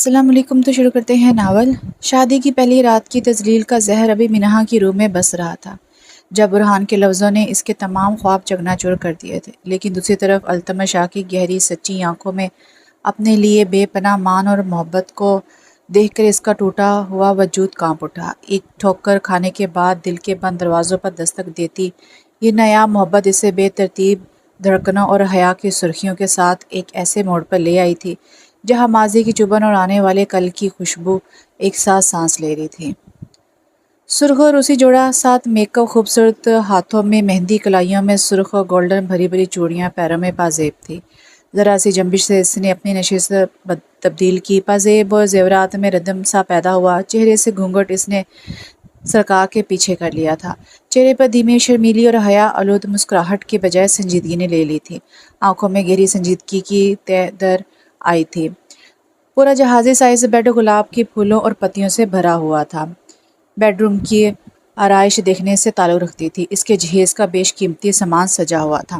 السلام علیکم۔ تو شروع کرتے ہیں ناول۔ شادی کی پہلی رات کی تزلیل کا زہر ابھی منہا کی روح میں بس رہا تھا جب برہان کے لفظوں نے اس کے تمام خواب چکنا چور کر دیے تھے، لیکن دوسری طرف التمش شاہ کی گہری سچی آنکھوں میں اپنے لیے بے پناہ مان اور محبت کو دیکھ کر اس کا ٹوٹا ہوا وجود کانپ اٹھا۔ ایک ٹھوکر کھانے کے بعد دل کے بند دروازوں پر دستک دیتی یہ نایاب محبت اسے بے ترتیب دھڑکنوں اور حیا کی سرخیوں کے ساتھ ایک ایسے موڑ پر لے آئی تھی جہاں ماضی کی چبھن اور آنے والے کل کی خوشبو ایک ساتھ سانس لے رہی تھی۔ سرخ اور روسی جوڑا، ساتھ میک اپ، خوبصورت ہاتھوں میں مہندی، کلائیوں میں سرخ اور گولڈن بھری بھری چوڑیاں، پیروں میں پازیب تھی۔ ذرا سی جنبش سے اس نے اپنی نشست تبدیل کی، پازیب اور زیورات میں ردم سا پیدا ہوا۔ چہرے سے گھونگھٹ اس نے سرکا کے پیچھے کر لیا تھا، چہرے پر دھیمی شرمیلی اور حیا آلود مسکراہٹ کے بجائے سنجیدگی نے لے لی تھی۔ آنکھوں میں گہری سنجیدگی کی تہ در آئی تھی۔ پورا جہازی سائز بیڈ گلاب کے پھولوں اور پتیوں سے بھرا ہوا تھا۔ بیڈ روم کی آرائش دیکھنے سے تعلق رکھتی تھی۔ اس کے جہیز کا بیش قیمتی سامان سجا ہوا تھا۔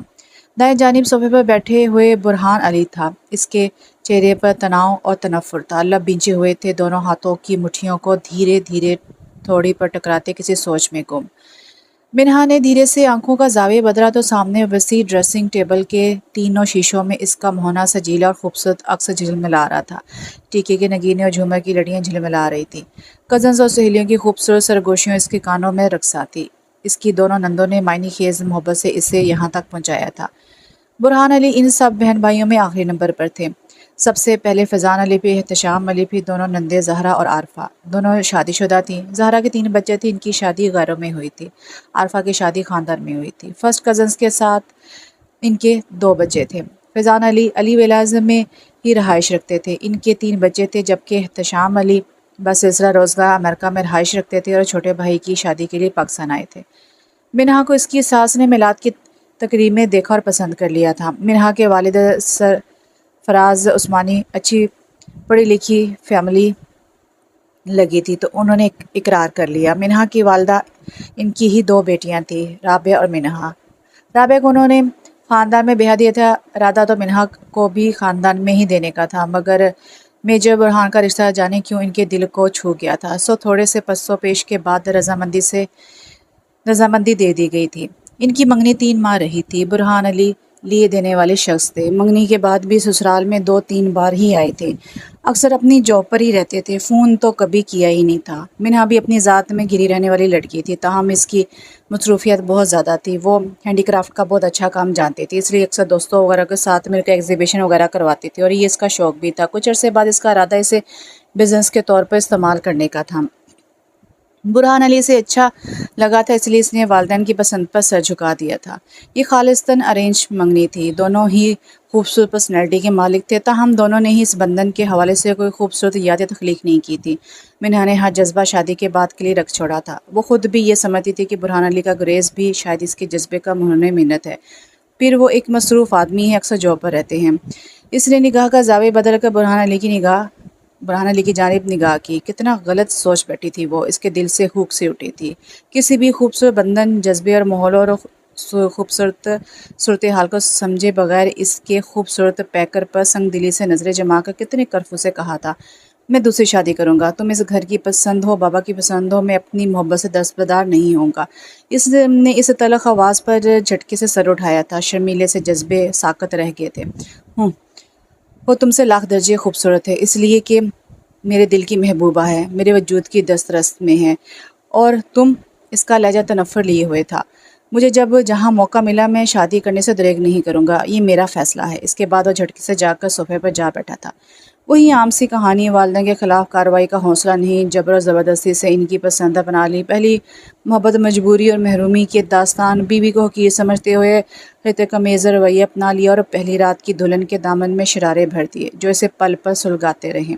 دائیں جانب صوفے پر بیٹھے ہوئے برہان علی تھا۔ اس کے چہرے پر تناؤ اور تنفر تھا، لب بھینچے ہوئے تھے، دونوں ہاتھوں کی مٹھیوں کو دھیرے دھیرے تھوڑی پر ٹکراتے کسی سوچ میں گم۔ منہا نے دھیرے سے آنکھوں کا زاویہ بدلا تو سامنے وسیع ڈریسنگ ٹیبل کے تینوں شیشوں میں اس کا مہونا سجیلا اور خوبصورت عکس جھلملا رہا تھا۔ ٹیکے کے نگینے اور جھومر کی لڑیاں جھلملا رہی تھیں۔ کزنز اور سہیلیوں کی خوبصورت سرگوشیوں اس کے کانوں میں رقصاں تھیں۔ اس کی دونوں نندوں نے معنی خیز محبت سے اسے یہاں تک پہنچایا تھا۔ برہان علی ان سب بہن بھائیوں میں آخری نمبر پر تھے۔ سب سے پہلے فیضان علی، پھر احتشام علی، پھر دونوں نندیں زہرا اور عارفہ۔ دونوں شادی شدہ تھیں۔ زہرا کے 3 بچے تھے، ان کی شادی غیروں میں ہوئی تھی۔ عارفہ کی شادی خاندان میں ہوئی تھی۔ فرسٹ کزنز کے ساتھ ان کے 2 بچے تھے۔ فیضان علی علی ویلاز میں ہی رہائش رکھتے تھے، ان کے 3 بچے تھے، جبکہ احتشام علی بسلسلہ روزگار امریکہ میں رہائش رکھتے تھے اور چھوٹے بھائی کی شادی کے لیے پاکستان آئے تھے۔ منہا کو اس کی ساس نے میلاد کی تقریب میں دیکھا اور پسند کر لیا تھا۔ منہا کے والد سرفراز عثمانی اچھی پڑھی لکھی فیملی لگی تھی تو انہوں نے اقرار کر لیا۔ منہا کی والدہ، ان کی ہی 2 بیٹیاں تھیں، رابعہ اور منہا۔ رابعہ کو انہوں نے خاندان میں بیاہ دیا تھا، ارادہ تو منہا کو بھی خاندان میں ہی دینے کا تھا، مگر میجر برہان کا رشتہ جانے کیوں ان کے دل کو چھو گیا تھا، سو تھوڑے سے پس و پیش کے بعد رضامندی دے دی گئی تھی۔ ان کی منگنی 3 ماہ رہی تھی۔ برہان علی لیے دینے والے شخص تھے، منگنی کے بعد بھی سسرال میں 2-3 بار ہی آئے تھے، اکثر اپنی جاب پر ہی رہتے تھے، فون تو کبھی کیا ہی نہیں تھا۔ منہا بھی اپنی ذات میں گھری رہنے والی لڑکی تھی، تاہم اس کی مصروفیت بہت زیادہ تھی۔ وہ ہینڈی کرافٹ کا بہت اچھا کام جانتی تھی، اس لیے اکثر دوستوں وغیرہ کے ساتھ مل کر ایگزیبیشن وغیرہ کرواتی تھی، اور یہ اس کا شوق بھی تھا۔ کچھ عرصے بعد اس کا ارادہ اسے بزنس کے طور پر استعمال کرنے کا تھا۔ برہان علی سے اچھا لگا تھا، اس لیے اس نے والدین کی پسند پر سر جھکا دیا تھا۔ یہ خالصتاً ارینج منگنی تھی، دونوں ہی خوبصورت پرسنالٹی کے مالک تھے، تاہم دونوں نے ہی اس بندھن کے حوالے سے کوئی خوبصورت یادیں تخلیق نہیں کی تھی۔ منہا نے ہر جذبہ شادی کے بعد کے لیے رکھ چھوڑا تھا۔ وہ خود بھی یہ سمجھتی تھی کہ برہان علی کا گریز بھی شاید اس کے جذبے کا منہ منت ہے۔ پھر وہ ایک مصروف آدمی ہے، اکثر جاب پر رہتے ہیں۔ اس نے نگاہ کا زاویہ بدل کر برہان علی کی جانب نگاہ کی۔ کتنا غلط سوچ بیٹھی تھی وہ، اس کے دل سے ہوک سی اٹھی تھی۔ کسی بھی خوبصورت بندھن، جذبے اور ماحول اور خوبصورت صورتحال کو سمجھے بغیر اس کے خوبصورت پیکر پر سنگ دلی سے نظریں جما کر کتنے کرفو سے کہا تھا، میں دوسری شادی کروں گا، تم اس گھر کی پسند ہو، بابا کی پسند ہو، میں اپنی محبت سے دستبردار نہیں ہوں گا۔ اس نے اس تلخ آواز پر جھٹکے سے سر اٹھایا تھا، شرمیلے سے جذبے ساکت رہ گئے تھے۔ وہ تم سے لاکھ درجے خوبصورت ہے، اس لیے کہ میرے دل کی محبوبہ ہے، میرے وجود کی دسترس میں ہے، اور تم اس کا لہجہ تنفر لیے ہوئے تھا۔ مجھے جہاں موقع ملا میں شادی کرنے سے دریغ نہیں کروں گا، یہ میرا فیصلہ ہے۔ اس کے بعد وہ جھٹکے سے جا کر صوفے پر جا بیٹھا تھا۔ وہی عام سی کہانی، والدین کے خلاف کارروائی کا حوصلہ نہیں، جبر و زبردستی سے ان کی پسند اپنا لی، پہلی محبت مجبوری اور محرومی کی داستان، بیوی کو حقیر سمجھتے ہوئے خطِ رویہ اپنا لیا اور پہلی رات کی دلہن کے دامن میں شرارے بھر دیے جو اسے پل پل سلگاتے رہیں۔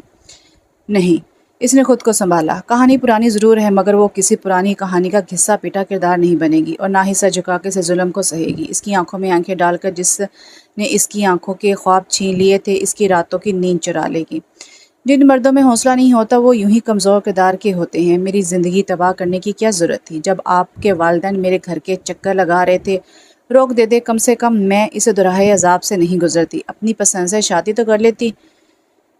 نہیں، اس نے خود کو سنبھالا۔ کہانی پرانی ضرور ہے، مگر وہ کسی پرانی کہانی کا گھسا پیٹا کردار نہیں بنے گی، اور نہ ہی سر جھکا کے اسے ظلم کو سہے گی۔ اس کی آنکھوں میں آنکھیں ڈال کر جس نے اس کی آنکھوں کے خواب چھین لیے تھے، اس کی راتوں کی نیند چرا لے گی۔ جن مردوں میں حوصلہ نہیں ہوتا وہ یوں ہی کمزور کردار کے ہوتے ہیں۔ میری زندگی تباہ کرنے کی کیا ضرورت تھی؟ جب آپ کے والدین میرے گھر کے چکر لگا رہے تھے، روک دیتے، کم سے کم میں اس دوراہے عذاب سے نہیں گزرتی، اپنی پسند سے شادی تو کر لیتی۔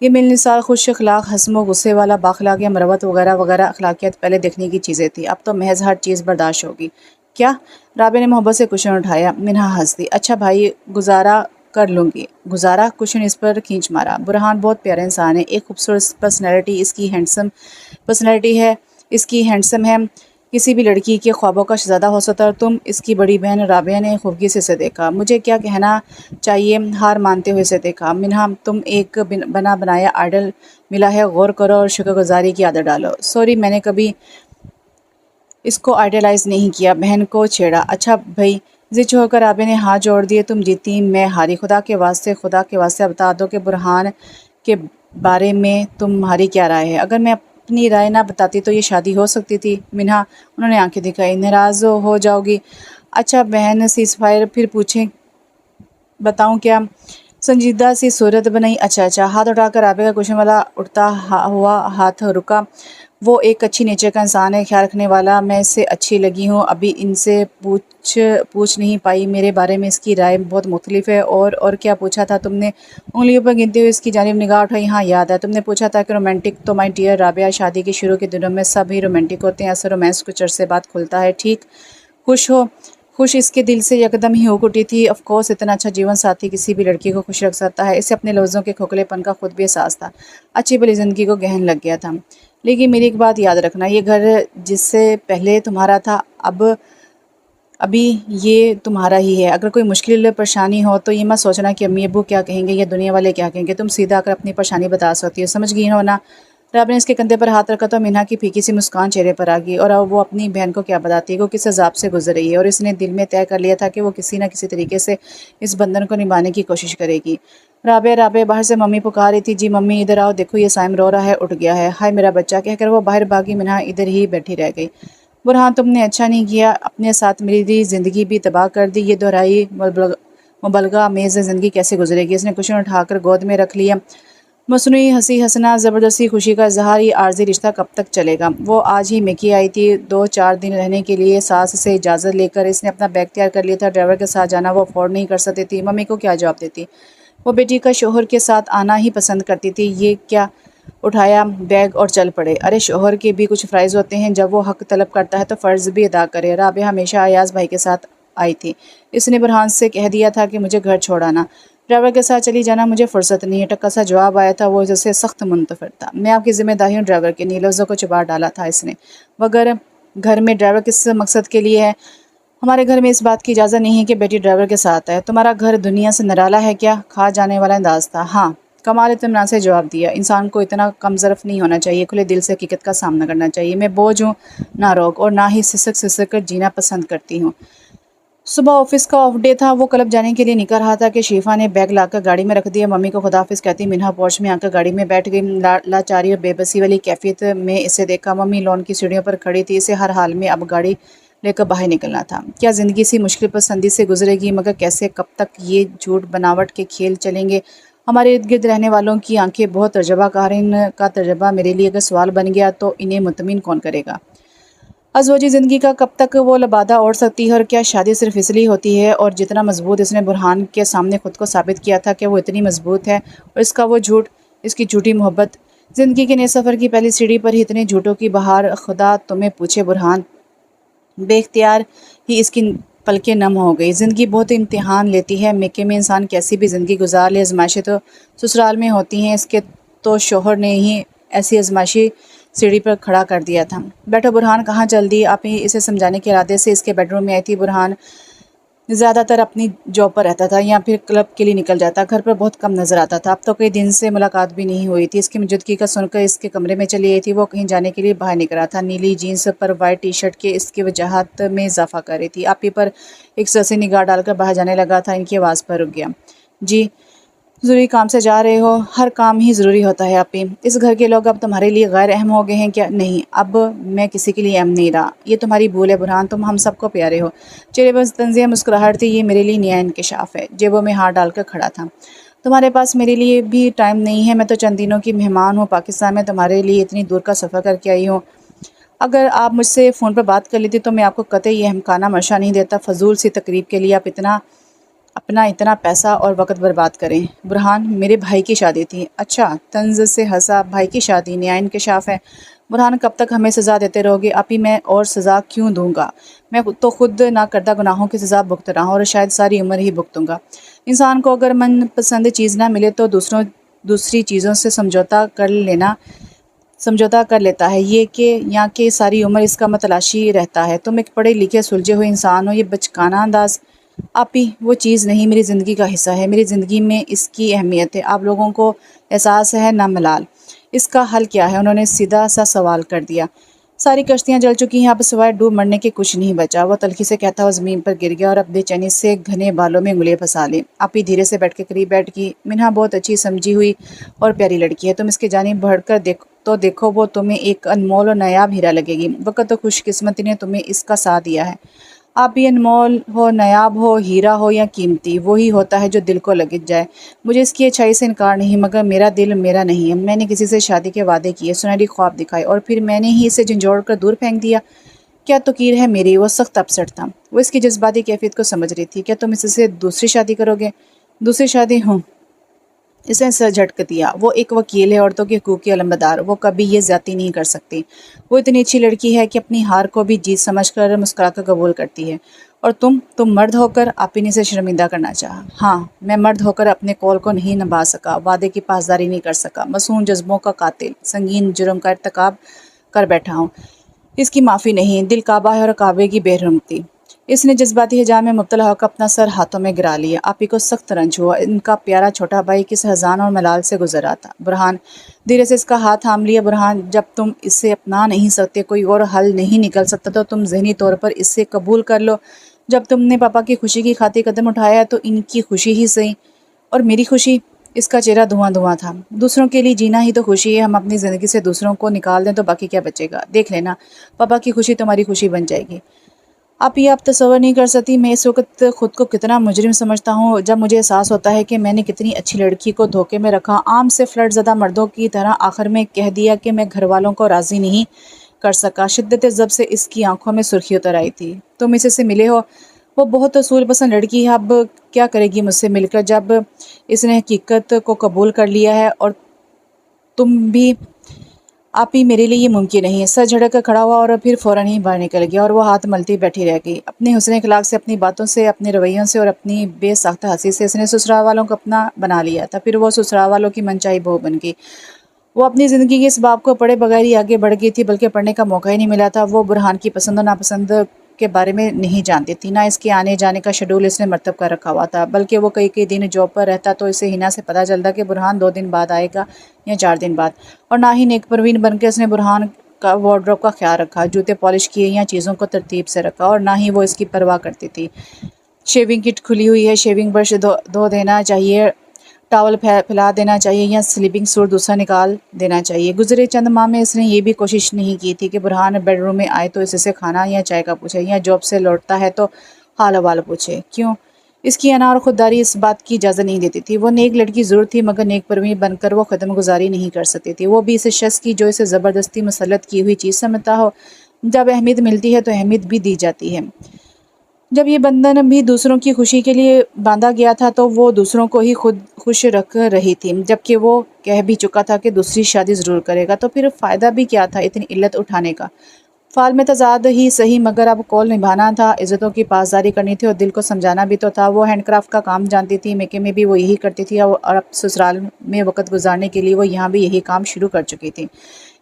یہ ملنسار، خوش اخلاق، ہنسم و غصے والا، باخلاق یا مروت وغیرہ وغیرہ اخلاقیات پہلے دیکھنے کی چیزیں تھیں، اب تو محض ہر چیز برداشت ہوگی۔ کیا؟ رابعہ نے محبت سے کشن اٹھایا۔ منہا ہنس دی۔ اچھا بھائی، گزارا کر لوں گی۔ گزارا؟ کشن اس پر کھینچ مارا۔ برہان بہت پیارا انسان ہے، ایک خوبصورت پرسنالٹی اس کی ہینڈسم ہے، کسی بھی لڑکی کے خوابوں کا شہزادہ ہو سکتا ہے، اور تم اس کی بڑی بہن۔ رابعہ نے خفگی سے اسے دیکھا۔ مجھے کیا کہنا چاہیے؟ ہار مانتے ہوئے اسے دیکھا۔ منہا، تم ایک بنا بنایا آئیڈل ملا ہے، غور کرو اور شکر گزاری کی عادت ڈالو۔ سوری، میں نے کبھی اس کو آئیڈیلائز نہیں کیا۔ بہن کو چھیڑا۔ اچھا بھائی، ضد چھوڑ کر رابعہ نے ہاتھ جوڑ دیے۔ تم جیتی، میں ہاری۔ خدا کے واسطے بتا دو کہ برہان کے بارے میں تمہاری کیا رائے ہے؟ اگر میں اپنی رائے نہ بتاتی تو یہ شادی ہو سکتی تھی۔ منہا، انہوں نے آنکھیں دکھائی۔ ناراض ہو جاؤ گی؟ اچھا بہن، سیز فائر پھر پوچھیں بتاؤں کیا؟ سنجیدہ سی صورت بنائی۔ اچھا۔ ہاتھ اٹھا کر رابعہ کا کشن والا اٹھتا ہوا ہاتھ رکا۔ وہ ایک اچھی نیچر کا انسان ہے، خیال رکھنے والا۔ میں اس سے اچھی لگی ہوں۔ ابھی ان سے پوچھ نہیں پائی، میرے بارے میں اس کی رائے بہت مختلف ہے۔ اور کیا پوچھا تھا تم نے؟ انگلیوں پر گنتے ہوئے اس کی جانب نگاہ اٹھائی۔ ہاں یاد ہے، تم نے پوچھا تھا کہ رومانٹک تو مائی ڈیئر رابعہ، شادی کے شروع کے دنوں میں سب ہی رومانٹک ہوتے ہیں، اصل رومانس کچھ عرصے بعد کھلتا ہے، ٹھیک؟ خوش اس کے دل سے یکدم ہی ہو اٹھی تھی۔ آف کورس، اتنا اچھا جیون ساتھی کسی بھی لڑکی کو خوش رکھ سکتا ہے۔ اسے اپنے لفظوں کے کھوکھلے پن کا خود بھی احساس تھا۔ اچھی بھلی زندگی کو گہن لگ گیا تھا۔ لیکن میری ایک بات یاد رکھنا، یہ گھر جس سے پہلے تمہارا تھا ابھی یہ تمہارا ہی ہے۔ اگر کوئی مشکل پریشانی ہو تو یہ مت سوچنا کہ امی ابو کیا کہیں گے یا دنیا والے کیا کہیں گے، تم سیدھا آ کر اپنی پریشانی بتا سکتی ہو، سمجھ گئی ہو نا؟ رابعہ نے اس کے کندھے پر ہاتھ رکھا تو منہا کی پھیکی سی مسکان چہرے پر آ گئی۔ اور اب وہ اپنی بہن کو کیا بتاتی، وہ کس عذاب سے گزر رہی ہے، اور اس نے دل میں طے کر لیا تھا کہ وہ کسی نہ کسی طریقے سے اس بندھن کو نبھانے کی کوشش کرے گی۔ رابعہ، باہر سے ممی پکار رہی تھی۔ جی ممی، ادھر آؤ، دیکھو یہ سائم رو رہا ہے، اٹھ گیا ہے۔ ہائے میرا بچہ، کہہ کر وہ باہر بھاگی۔ منہا ادھر ہی بیٹھی رہ گئی۔ برہان، تم نے اچھا نہیں کیا، اپنے ساتھ میری زندگی بھی تباہ کر دی۔ یہ دہرائی مبالغہ آمیز زندگی کیسے گزرے گی؟ اس نے کشن اٹھا کر گود میں رکھ لیا۔ مصنوعی ہنسی ہنسنا، زبردستی خوشی کا اظہار، یہ عارضی رشتہ کب تک چلے گا؟ وہ آج ہی میکی آئی تھی 2-4 دن رہنے کے لیے، ساس سے اجازت لے کر اس نے اپنا بیگ تیار کر لیا تھا۔ ڈرائیور کے ساتھ جانا وہ افورڈ نہیں کر سکتی تھی۔ ممی کو کیا جواب دیتی؟ وہ بیٹی کا شوہر کے ساتھ آنا ہی پسند کرتی تھی۔ یہ کیا؟ اٹھایا بیگ اور چل پڑے۔ ارے شوہر کے بھی کچھ فرائض ہوتے ہیں، جب وہ حق طلب کرتا ہے تو فرض بھی ادا کرے۔ رابعہ ہمیشہ ایاز بھائی کے ساتھ آئی تھی، اس نے برہان سے کہہ دیا تھا کہ مجھے گھر چھوڑ آنا، ڈرائیور کے ساتھ چلی جانا، مجھے فرصت نہیں ہے۔ ٹکا سا جواب آیا تھا، وہ اسے سخت منتفر تھا۔ میں آپ کی ذمہ داری ہوں ڈرائیور کے، نیلوزوں کو چبا ڈالا تھا اس نے۔ مگر گھر میں ڈرائیور کس مقصد کے لیے ہے؟ ہمارے گھر میں اس بات کی اجازت نہیں ہے کہ بیٹی ڈرائیور کے ساتھ ہے۔ تمہارا گھر دنیا سے نرالا ہے کیا؟ کھا جانے والا انداز تھا۔ ہاں، کمال اطمینان سے جواب دیا۔ انسان کو اتنا کم ظرف نہیں ہونا چاہیے، کھلے دل سے حقیقت کا سامنا کرنا چاہیے۔ میں بوجھ ہوں نہ روک، اور نہ ہی سسک کر جینا پسند کرتی ہوں۔ صبح آفس کا آف ڈے تھا، وہ کلب جانے کے لیے نکل رہا تھا کہ شیفا نے بیگ لا کر گاڑی میں رکھ دیا۔ ممی کو خداحافظ کہتی منہا پورچ میں آ کر گاڑی میں بیٹھ گئی۔ لاچاری اور بے بسی والی کیفیت میں اسے دیکھا۔ ممی لون کی سیڑھیوں پر کھڑی تھی، اسے ہر حال میں اب گاڑی لے کر باہر نکلنا تھا۔ کیا زندگی سی مشکل پسندی سے گزرے گی؟ مگر کیسے؟ کب تک یہ جھوٹ بناوٹ کے کھیل چلیں گے؟ ہمارے ارد گرد رہنے والوں کی آنکھیں بہت تجربہ کار ہیں، ان کا تجربہ میرے لیے اگر سوال بن گیا تو انہیں مطمئن کون کرے گا؟ ازواجی زندگی کا کب تک وہ لبادہ اوڑھ سکتی ہے؟ اور کیا شادی صرف اس لیے ہوتی ہے؟ اور جتنا مضبوط اس نے برہان کے سامنے خود کو ثابت کیا تھا کہ وہ اتنی مضبوط ہے، اور اس کا وہ جھوٹ، اس کی جھوٹی محبت، زندگی کے نئے سفر کی پہلی سیڑھی پر ہی اتنے جھوٹوں کی بہار۔ خدا تمہیں پوچھے برہان، بے اختیار ہی اس کی پلکیں نم ہو گئی۔ زندگی بہت امتحان لیتی ہے، میکے میں انسان کیسی بھی زندگی گزار لے، آزمائشیں تو سسرال میں ہوتی ہیں۔ اس کے تو شوہر نے ہی ایسی آزمائشی سیڑھی پر کھڑا کر دیا تھا۔ بیٹھو برہان، کہاں چل دی؟ آپ ہی اسے سمجھانے کے ارادے سے اس کے بیڈ روم میں آئی تھی۔ برہان زیادہ تر اپنی جاب پر رہتا تھا یا پھر کلب کے لیے نکل جاتا، گھر پر بہت کم نظر آتا تھا۔ اب تو کئی دن سے ملاقات بھی نہیں ہوئی تھی۔ اس کی موجودگی کا سن کر اس کے کمرے میں چلی آئی تھی۔ وہ کہیں جانے کے لیے باہر نکلا تھا، نیلی جینس پر وائٹ ٹی شرٹ کے اس کی وجاہت میں اضافہ کر رہی تھی۔ آپ ہی پر ایک سرسری نگاہ ڈال کر باہر جانے لگا تھا۔ ان کی آواز پر رک گیا۔ جی، ضروری کام سے جا رہے ہو؟ ہر کام ہی ضروری ہوتا ہے آپ ہی۔ اس گھر کے لوگ اب تمہارے لیے غیر اہم ہو گئے ہیں کیا؟ نہیں، اب میں کسی کے لیے اہم نہیں رہا۔ یہ تمہاری بھول ہے برہان، تم ہم سب کو پیارے ہو۔ چہرے پر طنزیہ مسکراہٹ تھی۔ یہ میرے لیے نیا انکشاف ہے۔ جیبوں میں ہاتھ ڈال کر کھڑا تھا۔ تمہارے پاس میرے لیے بھی ٹائم نہیں ہے، میں تو چند دنوں کی مہمان ہوں، پاکستان میں تمہارے لیے اتنی دور کا سفر کر کے آئی ہوں۔ اگر آپ مجھ سے فون پر بات کر لیتی تو میں آپ کو قطعی یہ احمقانہ منشا نہیں دیتا۔ فضول سی تقریب کے لیے آپ اپنا اتنا پیسہ اور وقت برباد کریں؟ برہان: میرے بھائی کی شادی تھی۔ اچھا، طنز سے ہنسا۔ بھائی کی شادی نیا انکشاف ہے۔ برہان: کب تک ہمیں سزا دیتے رہو گے؟ آپی: میں اور سزا کیوں دوں گا؟ میں تو خود نہ کردہ گناہوں کی سزا بھگت رہا ہوں اور شاید ساری عمر ہی بھگتوں گا۔ انسان کو اگر من پسند چیز نہ ملے تو دوسری چیزوں سے سمجھوتا کر لیتا ہے، یہ کہ یا کہ ساری عمر اس کا متلاشی رہتا ہے۔ تم ایک پڑھے لکھے سلجھے ہوئے انسان ہو، یہ بچکانہ انداز۔ آپی: وہ چیز نہیں، میری زندگی کا حصہ ہے، میری زندگی میں اس کی اہمیت ہے، آپ لوگوں کو احساس ہے نہ ملال؟ اس کا حل کیا ہے؟ انہوں نے سیدھا سا سوال کر دیا۔ ساری کشتیاں جل چکی ہیں، اب سوائے ڈوب مرنے کے کچھ نہیں بچا، وہ تلخی سے کہتا ہوا زمین پر گر گیا اور اب بے چینی سے گھنے بالوں میں انگلیاں پھنسا لیں۔ آپی دھیرے سے بیٹھ کے قریب بیٹھ گئی۔ منہا بہت اچھی سمجھی ہوئی اور پیاری لڑکی ہے، تم اس کی جانب بڑھ کر دیکھو، وہ تمہیں ایک انمول اور نایاب ہیرا لگے گی۔ وقت اور خوش قسمتی نے تمہیں اس کا ساتھ دیا ہے۔ آپ یہ انمول ہو، نایاب ہو، ہیرا ہو یا قیمتی، وہی ہوتا ہے جو دل کو لگ جائے۔ مجھے اس کی اچھائی سے انکار نہیں، مگر میرا دل میرا نہیں ہے۔ میں نے کسی سے شادی کے وعدے کیے، سنہری خواب دکھائے اور پھر میں نے ہی اسے جھنجھوڑ کر دور پھینک دیا۔ کیا توقیر ہے میری؟ وہ سخت اپسٹ تھا۔ وہ اس کی جذباتی کیفیت کو سمجھ رہی تھی۔ کیا تم اس سے دوسری شادی کرو گے؟ دوسری شادی؟ ہوں۔ اس نے سر جھٹک دیا۔ وہ ایک وکیل ہے، عورتوں کے حقوق کی علمبردار، وہ کبھی یہ زیادتی نہیں کر سکتی۔ وہ اتنی اچھی لڑکی ہے کہ اپنی ہار کو بھی جیت سمجھ کر مسکرا کر قبول کرتی ہے۔ اور تم مرد ہو کر؟ آپی نے اسے شرمندہ کرنا چاہا۔ ہاں، میں مرد ہو کر اپنے قول کو نہیں نبھا سکا، وعدے کی پاسداری نہیں کر سکا، مصون جذبوں کا قاتل، سنگین جرم کا ارتکاب کر بیٹھا ہوں۔ اس کی معافی نہیں۔ دل کعبہ ہے اور کعبے کی بے حرمتی۔ اس نے جذباتی ہجا میں مبتلا ہو کر اپنا سر ہاتھوں میں گرا لیا۔ آپی کو سخت رنج ہوا۔ ان کا پیارا چھوٹا بھائی کس احزان اور ملال سے گزر رہا تھا۔ برہان دھیرے سے اس کا ہاتھ تھام لیا۔ برہان: جب تم اسے اپنا نہیں سکتے، کوئی اور حل نہیں نکل سکتا، تو تم ذہنی طور پر اسے قبول کر لو۔ جب تم نے پاپا کی خوشی کی خاطر قدم اٹھایا ہے تو ان کی خوشی ہی صحیح۔ اور میری خوشی؟ اس کا چہرہ دھواں دھواں تھا۔ دوسروں کے لیے جینا ہی تو خوشی ہے۔ ہم اپنی زندگی سے دوسروں کو نکال دیں تو باقی کیا بچے گا؟ دیکھ لینا، پاپا کی خوشی تمہاری خوشی بن جائے گی۔ آپ تصور نہیں کر سکتی میں اس وقت خود کو کتنا مجرم سمجھتا ہوں، جب مجھے احساس ہوتا ہے کہ میں نے کتنی اچھی لڑکی کو دھوکے میں رکھا، عام سے فلرٹ زدہ مردوں کی طرح آخر میں کہہ دیا کہ میں گھر والوں کو راضی نہیں کر سکا۔ شدت ضبط سے اس کی آنکھوں میں سرخی اتر آئی تھی۔ تم اسے سے ملے ہو؟ وہ بہت اصول پسند لڑکی ہے، اب کیا کرے گی مجھ سے مل کر جب اس نے حقیقت کو قبول کر لیا ہے؟ اور تم بھی؟ آپ ہی میرے لیے یہ ممکن نہیں ہے۔ سر جھڑک کر کھڑا ہوا اور پھر فوراً ہی باہر نکل گیا اور وہ ہاتھ ملتی بیٹھی رہ گئی۔ اپنے حسن اخلاق سے، اپنی باتوں سے، اپنے رویوں سے اور اپنی بے ساختہ ہنسی سے اس نے سسرال والوں کو اپنا بنا لیا تھا۔ پھر وہ سسرال والوں کی منچائی بہو بن گئی۔ وہ اپنی زندگی کے اس باب کو پڑھے بغیر ہی آگے بڑھ گئی تھی، بلکہ پڑھنے کا موقع ہی نہیں ملا تھا۔ وہ برہان کی پسند و ناپسند کے بارے میں نہیں جانتی تھی، نہ اس کے آنے جانے کا شیڈول اس نے مرتب کر رکھا ہوا تھا، بلکہ وہ کئی دن جاب پر رہتا تو اسے ہنا سے پتہ چلتا کہ برہان 2 دن بعد آئے گا یا 4 دن بعد، اور نہ ہی نیک پروین بن کے اس نے برہان کا وارڈروب کا خیال رکھا، جوتے پالش کیے یا چیزوں کو ترتیب سے رکھا، اور نہ ہی وہ اس کی پرواہ کرتی تھی۔ شیونگ کٹ کھلی ہوئی ہے، شیونگ برش دھو دینا چاہیے، ٹاول پھیلا دینا چاہیے یا سلیپنگ سوٹ دوسرا نکال دینا چاہیے۔ گزرے چند ماہ میں اس نے یہ بھی کوشش نہیں کی تھی کہ برہان بیڈ روم میں آئے تو اس سے کھانا یا چائے کا پوچھے، یا جاب سے لوٹتا ہے تو حال احوال پوچھے۔ کیوں؟ اس کی انا اور خودداری اس بات کی اجازت نہیں دیتی تھی۔ وہ نیک لڑکی ضرور تھی، مگر نیک پروین بن کر وہ خدمت گزاری نہیں کر سکتی تھی، وہ بھی اس شخص کی جو اسے زبردستی مسلط کی ہوئی چیز سمجھتا ہو۔ جب اہمیت ملتی ہے تو اہمیت بھی دی جاتی ہے۔ جب یہ بندھن بھی دوسروں کی خوشی کے لیے باندھا گیا تھا تو وہ دوسروں کو ہی خود خوش رکھ رہی تھی، جبکہ وہ کہہ بھی چکا تھا کہ دوسری شادی ضرور کرے گا، تو پھر فائدہ بھی کیا تھا اتنی علت اٹھانے کا؟ فعل میں تضاد ہی صحیح، مگر اب قول نبھانا تھا، عزتوں کی پاسداری کرنی تھی اور دل کو سمجھانا بھی تو تھا۔ وہ ہینڈ کرافٹ کا کام جانتی تھی، میکے میں بھی وہ یہی کرتی تھی، اور اب سسرال میں وقت گزارنے کے لیے وہ یہاں بھی یہی کام شروع کر چکی تھی۔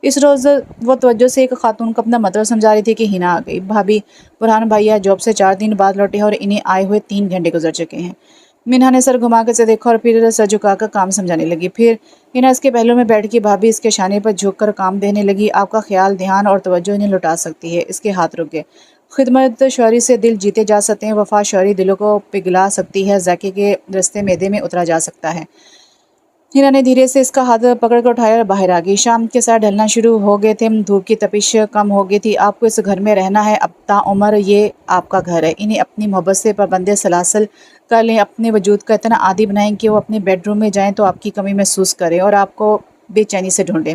اس روز وہ توجہ سے ایک خاتون کو اپنا مطلب سمجھا رہی تھی کہ ہنا آ گئی۔ بھابھی، برہان بھائیا جاب سے 4 دن بعد لوٹے ہیں اور انہیں آئے ہوئے 3 گھنٹے گزر چکے ہیں۔ منہا نے سر گھما کر اسے دیکھا اور پھر سر جھکا کر کام سمجھانے لگی۔ پھر ہنا اس کے پہلو میں بیٹھ گئی۔ بھابھی اس کے شانے پر جھک کر کام دینے لگی۔ آپ کا خیال، دھیان اور توجہ انہیں لوٹا سکتی ہے۔ اس کے ہاتھ رک گئے۔ خدمت شوہری سے دل جیتے جا سکتے ہیں، وفا شوہری دلوں کو پگھلا سکتی ہے، ذائقے کے رستے معدے میں اترا جا سکتا ہے۔ ہنا نے دھیرے سے اس کا ہاتھ پکڑ کر اٹھایا اور باہر آ گئی۔ شام کے سائے ڈھلنا شروع ہو گئے تھے، دھوپ کی تپش کم ہو گئی تھی۔ آپ کو اس گھر میں رہنا ہے، اب تا عمر یہ آپ کا گھر ہے۔ انہیں اپنی محبت سے پابند سلاسل کر لیں، اپنے وجود کا اتنا عادی بنائیں کہ وہ اپنے بیڈ روم میں جائیں تو آپ کی کمی محسوس کریں اور آپ کو بے چینی سے ڈھونڈیں۔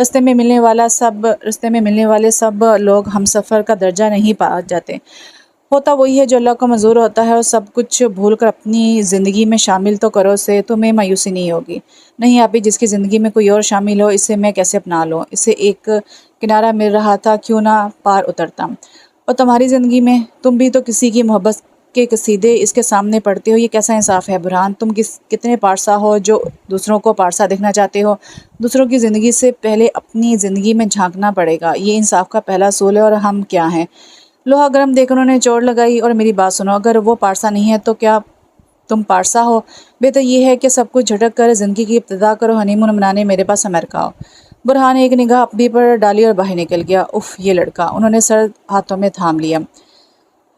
راستے میں ملنے والے سب لوگ ہم سفر کا درجہ نہیں پا جاتے۔ ہوتا وہی ہے جو اللہ کو منظور ہوتا ہے، اور سب کچھ بھول کر اپنی زندگی میں شامل تو کرو سے تمہیں مایوسی نہیں ہوگی۔ نہیں آپی، جس کی زندگی میں کوئی اور شامل ہو اسے میں کیسے اپنا لوں؟ اسے ایک کنارہ مل رہا تھا، کیوں نہ پار اترتا؟ اور تمہاری زندگی میں تم بھی تو کسی کی محبت کے قصیدے اس کے سامنے پڑھتے ہو، یہ کیسا انصاف ہے برہان؟ تم کتنے پارسا ہو جو دوسروں کو پارسا دیکھنا چاہتے ہو؟ دوسروں کی زندگی سے پہلے اپنی زندگی میں جھانکنا پڑے گا، یہ انصاف کا پہلا اصول ہے۔ اور ہم کیا ہیں؟ لوہا گرم دیکھ کر انہوں نے چوٹ لگائی۔ اور میری بات سنو، اگر وہ پارسا نہیں ہے تو کیا تم پارسا ہو؟ بہتر یہ ہے کہ سب کچھ جھٹک کر زندگی کی ابتدا کرو، ہنی مون منانے میرے پاس امریکہ آؤ۔ برہان نے ایک نگاہ اپی پر ڈالی اور باہر نکل گیا۔ اف، یہ لڑکا! انہوں نے سر ہاتھوں میں تھام لیا۔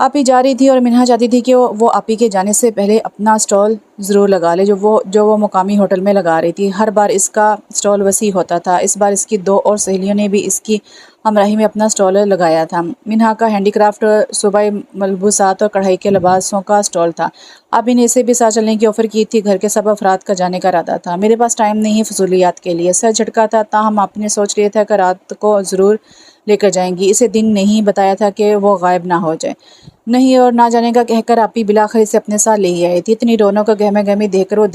آپی جا رہی تھی اور منہا چاہتی تھی کہ وہ آپی کے جانے سے پہلے اپنا سٹال ضرور لگا لے جو وہ مقامی ہوٹل میں لگا رہی تھی۔ ہر بار اس کا سٹال وسیع ہوتا تھا، اس بار اس کی 2 اور سہیلیوں نے بھی اس کی ہمراہی میں اپنا سٹال لگایا تھا۔ منہا کا ہینڈی کرافٹ، صوبائی ملبوسات اور کڑھائی کے لباسوں کا سٹال تھا۔ آپی نے اسے بھی ساتھ چلنے کی آفر کی تھی، گھر کے سب افراد کا جانے کا ارادہ تھا۔ میرے پاس ٹائم نہیں ہے فضولیات کے لیے، سر جھٹکا تھا، تاہم آپی نے سوچ لیا تھا کہ رات کو ضرور لے کر جائیں گی، اسے دن نہیں بتایا تھا کہ وہ غائب نہ ہو جائے۔ نہیں اور نہ جانے کا کہہ کر آپی بلاخر اسے اپنے ساتھ لے ہی آئی تھی۔ اتنی رونق اور گہمہ گہمی دیکھ کر وہ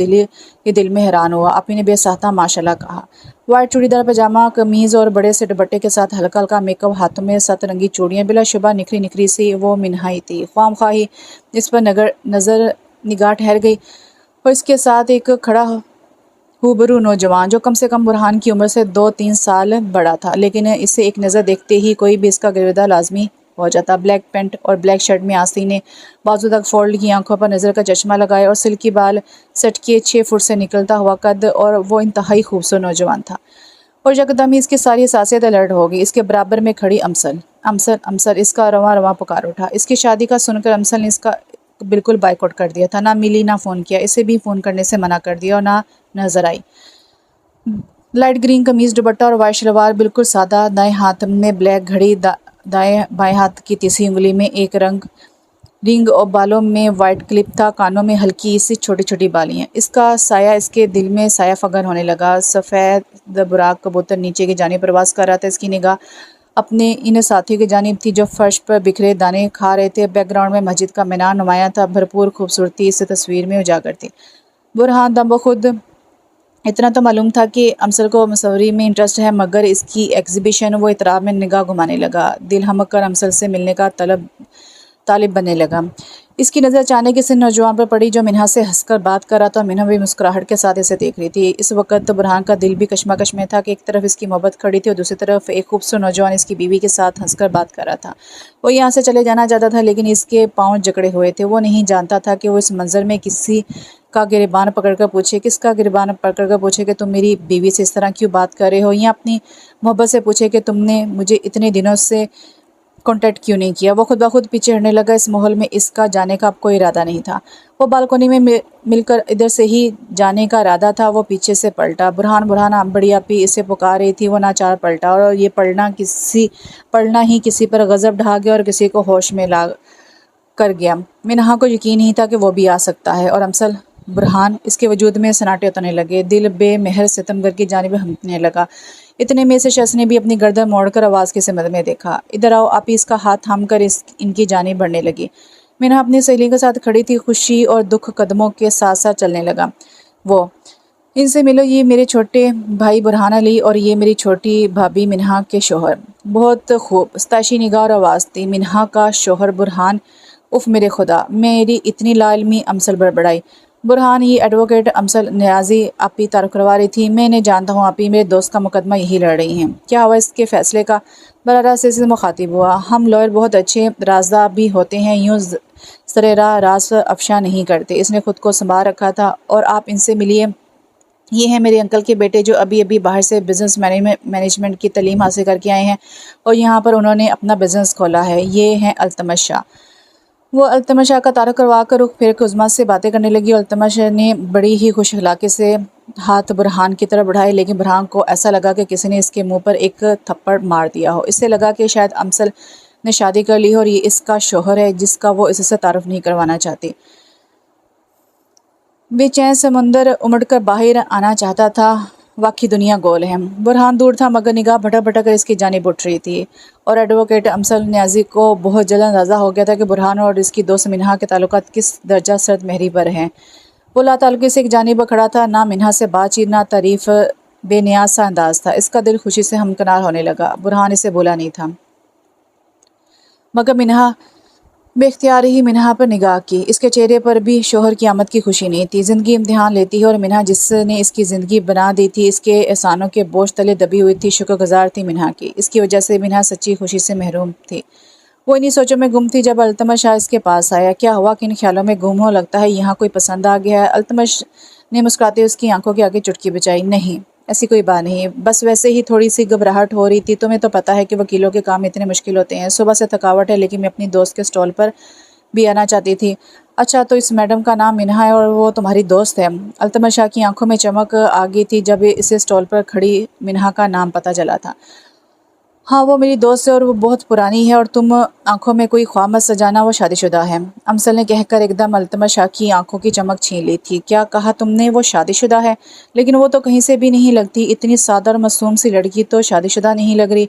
دل میں حیران ہوا۔ آپی نے بے ساختہ ماشاءاللہ کہا۔ وائٹ چوڑی دار پاجامہ قمیض اور بڑے سے دوپٹے کے ساتھ ہلکا ہلکا میک اپ، ہاتھوں میں 7 رنگی چوڑیاں، بلا شبہ نکھری نکھری سی وہ منہا ہی تھی۔ خواہ مخواہ ہی اس پر نگاہ ٹھہر گئی، اور اس کے ساتھ ایک کھڑا ہوبرو نوجوان جو کم سے کم برہان کی عمر سے 2-3 سال بڑا تھا، لیکن اسے ایک نظر دیکھتے ہی کوئی بھی اس کا گرویدہ لازمی ہو جاتا۔ بلیک پینٹ اور بلیک شرٹ میں آستینے بازو تک فولڈ کی، آنکھوں پر نظر کا چشمہ لگائے اور سلکی بال سیٹ کیے 6 فٹ سے نکلتا ہوا قد، اور وہ انتہائی خوبصورت نوجوان تھا۔ اور یکدم ہی اس کی ساری حساسیت الرٹ ہو گئی۔ اس کے برابر میں کھڑی امسل اس کا رواں رواں پکار اٹھا۔ اس کی شادی کا سن کر امسل نے اس کا بالکل بائیکاٹ کر دیا تھا، نہ ملی نہ فون کیا، اسے بھی فون کرنے سے منع کر دیا، اور نہ نظر آئی۔ لائٹ گرین قمیض، دوپٹہ اور وائٹ شلوار، بالکل سادہ، دائیں ہاتھ میں بلیک گھڑی، بائیں ہاتھ کی تیسری انگلی میں ایک رنگ اور بالوں میں وائٹ کلپ تھا، کانوں میں ہلکی سی چھوٹی چھوٹی بالیاں۔ اس کا سایہ اس کے دل میں سایہ فگن ہونے لگا۔ سفید براق کبوتر نیچے کی جانب پرواز کر رہا تھا، اس کی نگاہ اپنے ان ساتھیوں کی جانب تھی جو فرش پر بکھرے دانے کھا رہے تھے۔ بیک گراؤنڈ میں مسجد کا مینار نمایاں تھا، بھرپور خوبصورتی اس تصویر میں اجاگر تھی۔ برہان دم بخود اتنا تو معلوم تھا کہ امسل کو مصوری میں انٹرسٹ ہے، مگر اس کی ایگزیبیشن، وہ اطراف میں نگاہ گھمانے لگا، دل ہمک کر امسل سے ملنے کا طالب بننے لگا۔ اس کی نظر اچانک اس نوجوان پر پڑی جو منہا سے ہنس کر بات کر رہا تھا، اور منہا بھی مسکراہٹ کے ساتھ اسے دیکھ رہی تھی۔ اس وقت برہان کا دل بھی کشمکش میں تھا کہ ایک طرف اس کی محبت کھڑی تھی اور دوسری طرف ایک خوبصورت نوجوان اس کی بیوی کے ساتھ ہنس کر بات کر رہا تھا۔ وہ یہاں سے چلے جانا چاہتا تھا، لیکن اس کے پاؤں جکڑے ہوئے تھے۔ وہ نہیں جانتا تھا کہ وہ اس منظر میں کسی کا گریبان پکڑ کر پوچھے کہ تم میری بیوی سے اس طرح کیوں بات کر رہے ہو، یا اپنی محبت سے پوچھے کہ تم نے مجھے اتنے دنوں سے کانٹیکٹ کیوں نہیں کیا۔ وہ خود بخود پیچھے ہٹنے لگا، اس ماحول میں اس کا جانے کا اب کوئی ارادہ نہیں تھا۔ وہ بالکونی میں مل کر ادھر سے ہی جانے کا ارادہ تھا، وہ پیچھے سے پلٹا۔ برہان بڑی آپی اسے پکار رہی تھی، وہ ناچار پلٹا، اور یہ پلٹنا ہی کسی پر غضب ڈھا گیا اور کسی کو ہوش میں لا کر گیا۔ منہا کو یقین نہیں تھا کہ وہ بھی آ سکتا ہے، اور امسل، برہان، اس کے وجود میں سناٹے اترنے لگے، دل بے مہر ستمگر کی جانب ہمکنے لگا۔ اتنے میں سے شخص نے بھی اپنی گردن موڑ کر آواز کی سمت میں دیکھا۔ ادھر آؤ! آپی اس کا ہاتھ تھام کر ان کی جانب بڑھنے لگی۔ منہا اپنی سہیلی کے ساتھ کھڑی تھی، خوشی اور دکھ قدموں کے ساتھ ساتھ چلنے لگا۔ وہ، ان سے ملو، یہ میرے چھوٹے بھائی برہان علی، اور یہ میری چھوٹی بھابھی منہا کے شوہر۔ بہت خوب، ستائشی نگاہ اور آواز تھی۔ منہا کا شوہر برہان! اف میرے خدا، میری اتنی لا علمی! امسل بڑبڑائی۔ برہان، یہ ایڈوکیٹ امسل نیازی آپی تعارف کروا رہی تھی۔ میں انہیں جانتا ہوں آپی، میرے دوست کا مقدمہ یہی لڑ رہی ہیں۔ کیا ہوا اس کے فیصلے کا؟ براہ راست اس سے مخاطب ہوا۔ ہم لائر بہت اچھے رازدار بھی ہوتے ہیں، یوں سرِ راہ راز افشا نہیں کرتے۔ اس نے خود کو سنبھال رکھا تھا۔ اور آپ ان سے ملیے، یہ ہیں میرے انکل کے بیٹے جو ابھی باہر سے بزنس مینجمنٹ کی تعلیم حاصل کر کے آئے ہیں، اور یہاں پر انہوں نے اپنا بزنس کھولا ہے۔ یہ ہیں التمش شاہ۔ وہ التمش شاہ کا تعارف کروا کر رخ پھیر کے عظمیٰ سے باتیں کرنے لگی، اور التمش نے بڑی ہی خوش اخلاقی سے ہاتھ برہان کی طرف بڑھائے، لیکن برہان کو ایسا لگا کہ کسی نے اس کے منہ پر ایک تھپڑ مار دیا ہو۔ اسے لگا کہ شاید امسل نے شادی کر لی ہو، اور یہ اس کا شوہر ہے جس کا وہ اس سے تعارف نہیں کروانا چاہتی۔ بے چین سمندر امڑ کر باہر آنا چاہتا تھا، واقعی دنیا گول ہے۔ برہان دور تھا مگر نگاہ بھٹک بھٹک کر اس کی جانب اٹھ رہی تھی، اور ایڈوکیٹ امثل نیازی کو بہت جلد اندازہ ہو گیا تھا کہ برہان اور اس کی دوست منہا کے تعلقات کس درجہ سرد مہری پر ہیں۔ وہ لا تعلقی سے ایک جانب کھڑا تھا، نہ منہا سے بات چیت نہ تعریف، بے نیاز سا انداز تھا۔ اس کا دل خوشی سے ہمکنار ہونے لگا۔ برہان اسے بولا نہیں تھا مگر منہا بے اختیار ہی منہا پر نگاہ کی۔ اس کے چہرے پر بھی شوہر کی آمد کی خوشی نہیں تھی۔ زندگی امتحان لیتی ہے، اور منہا جس نے اس کی زندگی بنا دی تھی اس کے احسانوں کے بوجھ تلے دبی ہوئی تھی، شکر گزار تھی منہا کی۔ اس کی وجہ سے منہا سچی خوشی سے محروم تھی۔ وہ انہی سوچوں میں گم تھی جب التمش شاہ اس کے پاس آیا۔ کیا ہوا کہ ان خیالوں میں گم ہو، لگتا ہے یہاں کوئی پسند آ گیا ہے۔ التمش نے مسکراتے اس کی آنکھوں کے آگے چٹکی بجائی۔ نہیں، ایسی کوئی بات نہیں، بس ویسے ہی تھوڑی سی گھبراہٹ ہو رہی تھی۔ تمہیں تو پتہ ہے کہ وکیلوں کے کام اتنے مشکل ہوتے ہیں، صبح سے تھکاوٹ ہے، لیکن میں اپنی دوست کے سٹال پر بھی آنا چاہتی تھی۔ اچھا، تو اس میڈم کا نام منہا ہے اور وہ تمہاری دوست ہے؟ التمش شاہ کی آنکھوں میں چمک آ گئی تھی جب اسے سٹال پر کھڑی منہا کا نام پتہ چلا تھا۔ ہاں، وہ میری دوست ہے اور وہ بہت پرانی ہے، اور تم آنکھوں میں کوئی خواہ مت سجانا، وہ شادی شدہ ہے، امثل نے کہہ کر ایک دم التمش شاہ کی آنکھوں کی چمک چھین لی تھی۔ کیا کہا تم نے؟ وہ شادی شدہ ہے؟ لیکن وہ تو کہیں سے بھی نہیں لگتی، اتنی سادہ اور معصوم سی لڑکی تو شادی شدہ نہیں لگ رہی۔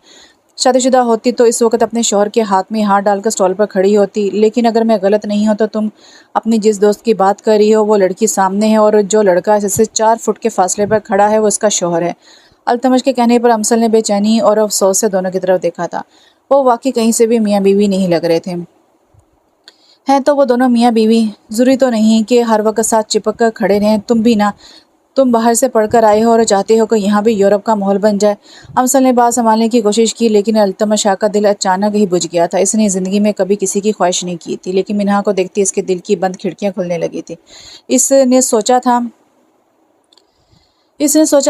شادی شدہ ہوتی تو اس وقت اپنے شوہر کے ہاتھ میں ہاتھ ڈال کر سٹال پر کھڑی ہوتی۔ لیکن اگر میں غلط نہیں ہوں تو تم اپنی جس دوست کی بات کر رہی ہو وہ لڑکی سامنے ہے، اور جو لڑکا اس سے 4 فٹ کے فاصلے پر کھڑا ہے وہ اس کا شوہر ہے۔ التمش کے کہنے پر امثل نے بے چینی اور افسوس سے دونوں کی طرف دیکھا تھا۔ وہ واقعی کہیں سے بھی میاں بیوی نہیں لگ رہے تھے۔ ہیں تو وہ دونوں میاں بیوی، ضروری تو نہیں کہ ہر وقت ساتھ چپک کر کھڑے رہیں۔ تم بھی نہ، تم باہر سے پڑھ کر آئے ہو اور چاہتے ہو کہ یہاں بھی یورپ کا ماحول بن جائے۔ امثل نے بات سنبھالنے کی کوشش کی، لیکن التمش شاہ کا دل اچانک ہی بجھ گیا تھا۔ اس نے زندگی میں کبھی کسی کی خواہش نہیں کی تھی، لیکن منہا کو دیکھتی اس کے دل کی بند کھڑکیاں کھلنے لگی تھی۔ اس نے سوچا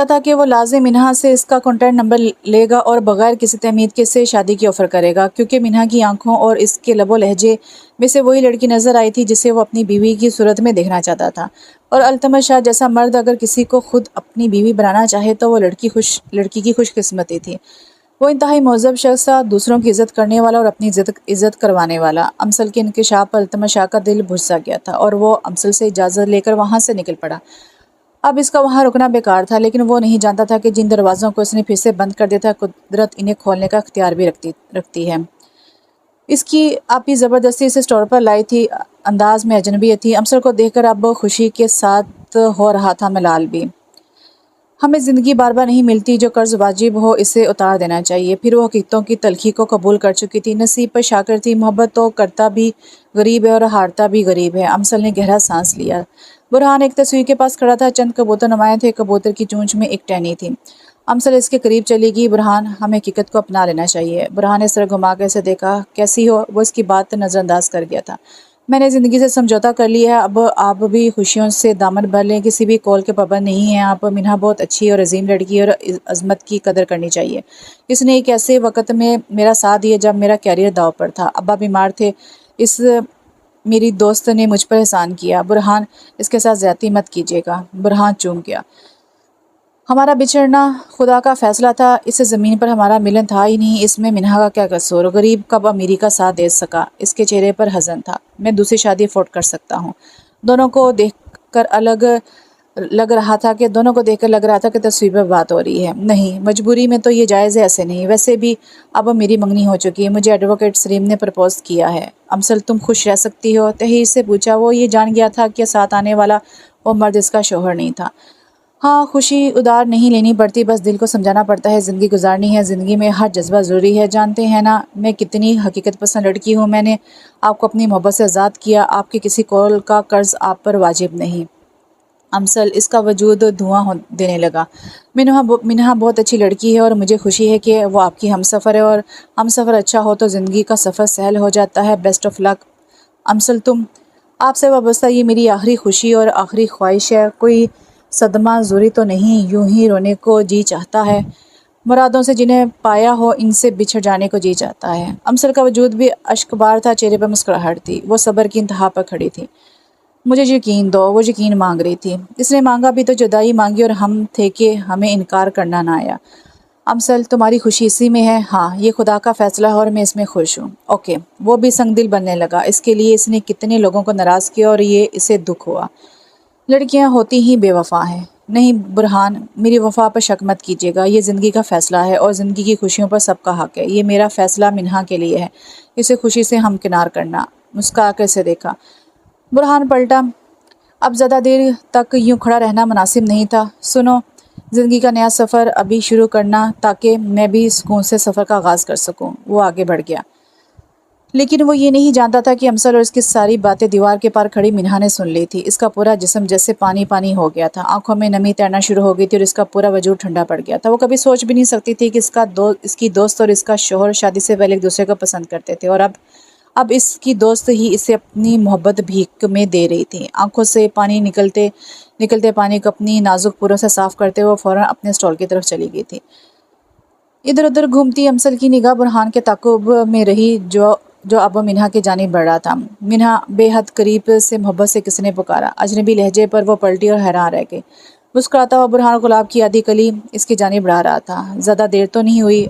تھا کہ وہ لازم منہا سے اس کا کانٹیکٹ نمبر لے گا اور بغیر کسی تمہید کے سے شادی کی آفر کرے گا، کیونکہ منہا کی آنکھوں اور اس کے لب و لہجے میں سے وہی لڑکی نظر آئی تھی جسے وہ اپنی بیوی کی صورت میں دیکھنا چاہتا تھا۔ اور التمش شاہ جیسا مرد اگر کسی کو خود اپنی بیوی بنانا چاہے تو وہ لڑکی کی خوش قسمتی تھی۔ وہ انتہائی مہذب شخص تھا، دوسروں کی عزت کرنے والا اور اپنی عزت کروانے والا۔ امثل کے انکشاف پر التمش شاہ کا دل بجھ سا گیا تھا، اور وہ امثل سے اجازت لے کر وہاں سے نکل پڑا۔ اب اس کا وہاں رکنا بیکار تھا، لیکن وہ نہیں جانتا تھا کہ جن دروازوں کو اس نے پھر سے بند کر دیا تھا قدرت انہیں کھولنے کا اختیار بھی رکھتی ہے۔ اس کی آپی زبردستی اسے سٹور پر لائی تھی، انداز میں اجنبی تھی۔ امثل کو دیکھ کر اب خوشی کے ساتھ ہو رہا تھا ملال بھی۔ ہمیں زندگی بار بار نہیں ملتی، جو قرض واجب ہو اسے اتار دینا چاہیے۔ پھر وہ حقیقتوں کی تلخی کو قبول کر چکی تھی، نصیب پر شاکر تھی۔ محبت تو کرتا بھی غریب ہے اور ہارتا بھی غریب ہے۔ امثل نے گہرا سانس لیا۔ برہان ایک تصویر کے پاس کھڑا تھا، چند کبوتر نمایاں تھے، کبوتر کی چونچ میں ایک ٹہنی تھی۔ امثل اس کے قریب چلی گئی۔ برہان، ہمیں حقیقت کو اپنا لینا چاہیے۔ برہان نے سر گھما کر اسے دیکھا۔ کیسی ہو؟ وہ اس کی بات نظر انداز کر گیا تھا۔ میں نے زندگی سے سمجھوتا کر لیا ہے، اب آپ بھی خوشیوں سے دامن بھر لیں، کسی بھی قول کے پابند نہیں ہیں آپ۔ منہا بہت اچھی اور عظیم لڑکی ہے اور عظمت کی قدر کرنی چاہیے۔ اس نے ایک ایسے وقت میں میرا ساتھ دیا جب میرا کیریئر داؤ پر تھا، ابا بیمار تھے، اس میری دوست نے مجھ پر احسان کیا۔ برہان، اس کے ساتھ زیادتی مت کیجیے گا۔ برہان چونک گیا۔ ہمارا بچھڑنا خدا کا فیصلہ تھا، اس زمین پر ہمارا ملن تھا ہی نہیں، اس میں منہا کا کیا قصور؟ غریب کب امیری کا ساتھ دے سکا؟ اس کے چہرے پر حزن تھا۔ میں دوسری شادی افورڈ کر سکتا ہوں۔ دونوں کو دیکھ کر لگ رہا تھا کہ تصویر پر بات ہو رہی ہے۔ نہیں، مجبوری میں تو یہ جائز ہے، ایسے نہیں۔ ویسے بھی اب میری منگنی ہو چکی ہے، مجھے ایڈوکیٹ سلیم نے پرپوز کیا ہے۔ امثل، تم خوش رہ سکتی ہو؟ تحیر سے پوچھا۔ وہ یہ جان گیا تھا کہ ساتھ آنے والا وہ مرد اس کا شوہر نہیں تھا۔ ہاں، خوشی ادار نہیں لینی پڑتی، بس دل کو سمجھانا پڑتا ہے زندگی گزارنی ہے، زندگی میں ہر جذبہ ضروری ہے۔ جانتے ہیں نا میں کتنی حقیقت پسند لڑکی ہوں، میں نے آپ کو اپنی محبت سے آزاد کیا، آپ کے کسی قول کا قرض آپ پر واجب نہیں۔ امثل، اس کا وجود دھواں دینے لگا۔ منہا بہت اچھی لڑکی ہے اور مجھے خوشی ہے کہ وہ آپ کی ہمسفر ہے، اور ہمسفر اچھا ہو تو زندگی کا سفر سہل ہو جاتا ہے۔ بیسٹ آف لک۔ امثل، آپ سے وابستہ یہ میری آخری خوشی اور آخری خواہش ہے۔ کوئی صدمہ ضروری تو نہیں، یوں ہی رونے کو جی چاہتا ہے، مرادوں سے جنہیں پایا ہو ان سے بچھڑ جانے کو جی چاہتا ہے۔ امثل کا وجود بھی اشکبار تھا، چہرے پر مسکراہٹ تھی، وہ صبر کی انتہا پر کھڑی تھی۔ مجھے یقین دو، وہ یقین مانگ رہی تھی۔ اس نے مانگا بھی تو جدائی مانگی، اور ہم تھے کہ ہمیں انکار کرنا نہ آیا۔ امثل، تمہاری خوشی اسی میں ہے؟ ہاں، یہ خدا کا فیصلہ ہے اور میں اس میں خوش ہوں۔ اوکے۔ وہ بھی سنگ دل بننے لگا۔ اس کے لیے اس نے کتنے لوگوں کو ناراض کیا اور یہ اسے دکھ ہوا۔ لڑکیاں ہوتی ہی بے وفا ہیں، نہیں برہان، میری وفا پر شک مت کیجیے گا، یہ زندگی کا فیصلہ ہے اور زندگی کی خوشیوں پر سب کا حق ہے۔ یہ میرا فیصلہ منہا کے لیے ہے، اسے خوشی سے ہمکنار کرنا۔ مسکرا کر اسے دیکھا۔ برہان پلٹا۔ اب زیادہ دیر تک یوں کھڑا رہنا مناسب نہیں تھا۔ سنو، زندگی کا نیا سفر ابھی شروع کرنا تاکہ میں بھی سکون سے سفر کا آغاز کر سکوں۔ وہ آگے بڑھ گیا، لیکن وہ یہ نہیں جانتا تھا کہ امسل اور اس کی ساری باتیں دیوار کے پار کھڑی منہا نے سن لی تھی۔ اس کا پورا جسم جیسے پانی پانی ہو گیا تھا، آنکھوں میں نمی تیرنا شروع ہو گئی تھی اور اس کا پورا وجود ٹھنڈا پڑ گیا تھا۔ وہ کبھی سوچ بھی نہیں سکتی تھی کہ اس کی دوست اور اس کا شوہر شادی سے پہلے ایک دوسرے کو پسند کرتے تھے، اور اب اس کی دوست ہی اسے اپنی محبت بھیک میں دے رہی تھی۔ آنکھوں سے پانی نکلتے پانی کو اپنی نازک پوروں سے صاف کرتے ہوئے فوراً اپنے سٹال کی طرف چلی گئی تھی۔ ادھر ادھر گھومتی امسل کی نگاہ برہان کے تعاقب میں رہی، جو اب منہا کی جانب بڑھ رہا تھا۔ منہا، بے حد قریب سے محبت سے کسی نے پکارا۔ اجنبی لہجے پر وہ پلٹی اور حیران رہ گئی۔ مسکراتا ہوا برہان گلاب کی آدھی کلی اس کی جانب بڑھا رہا تھا۔ زیادہ دیر تو نہیں ہوئی،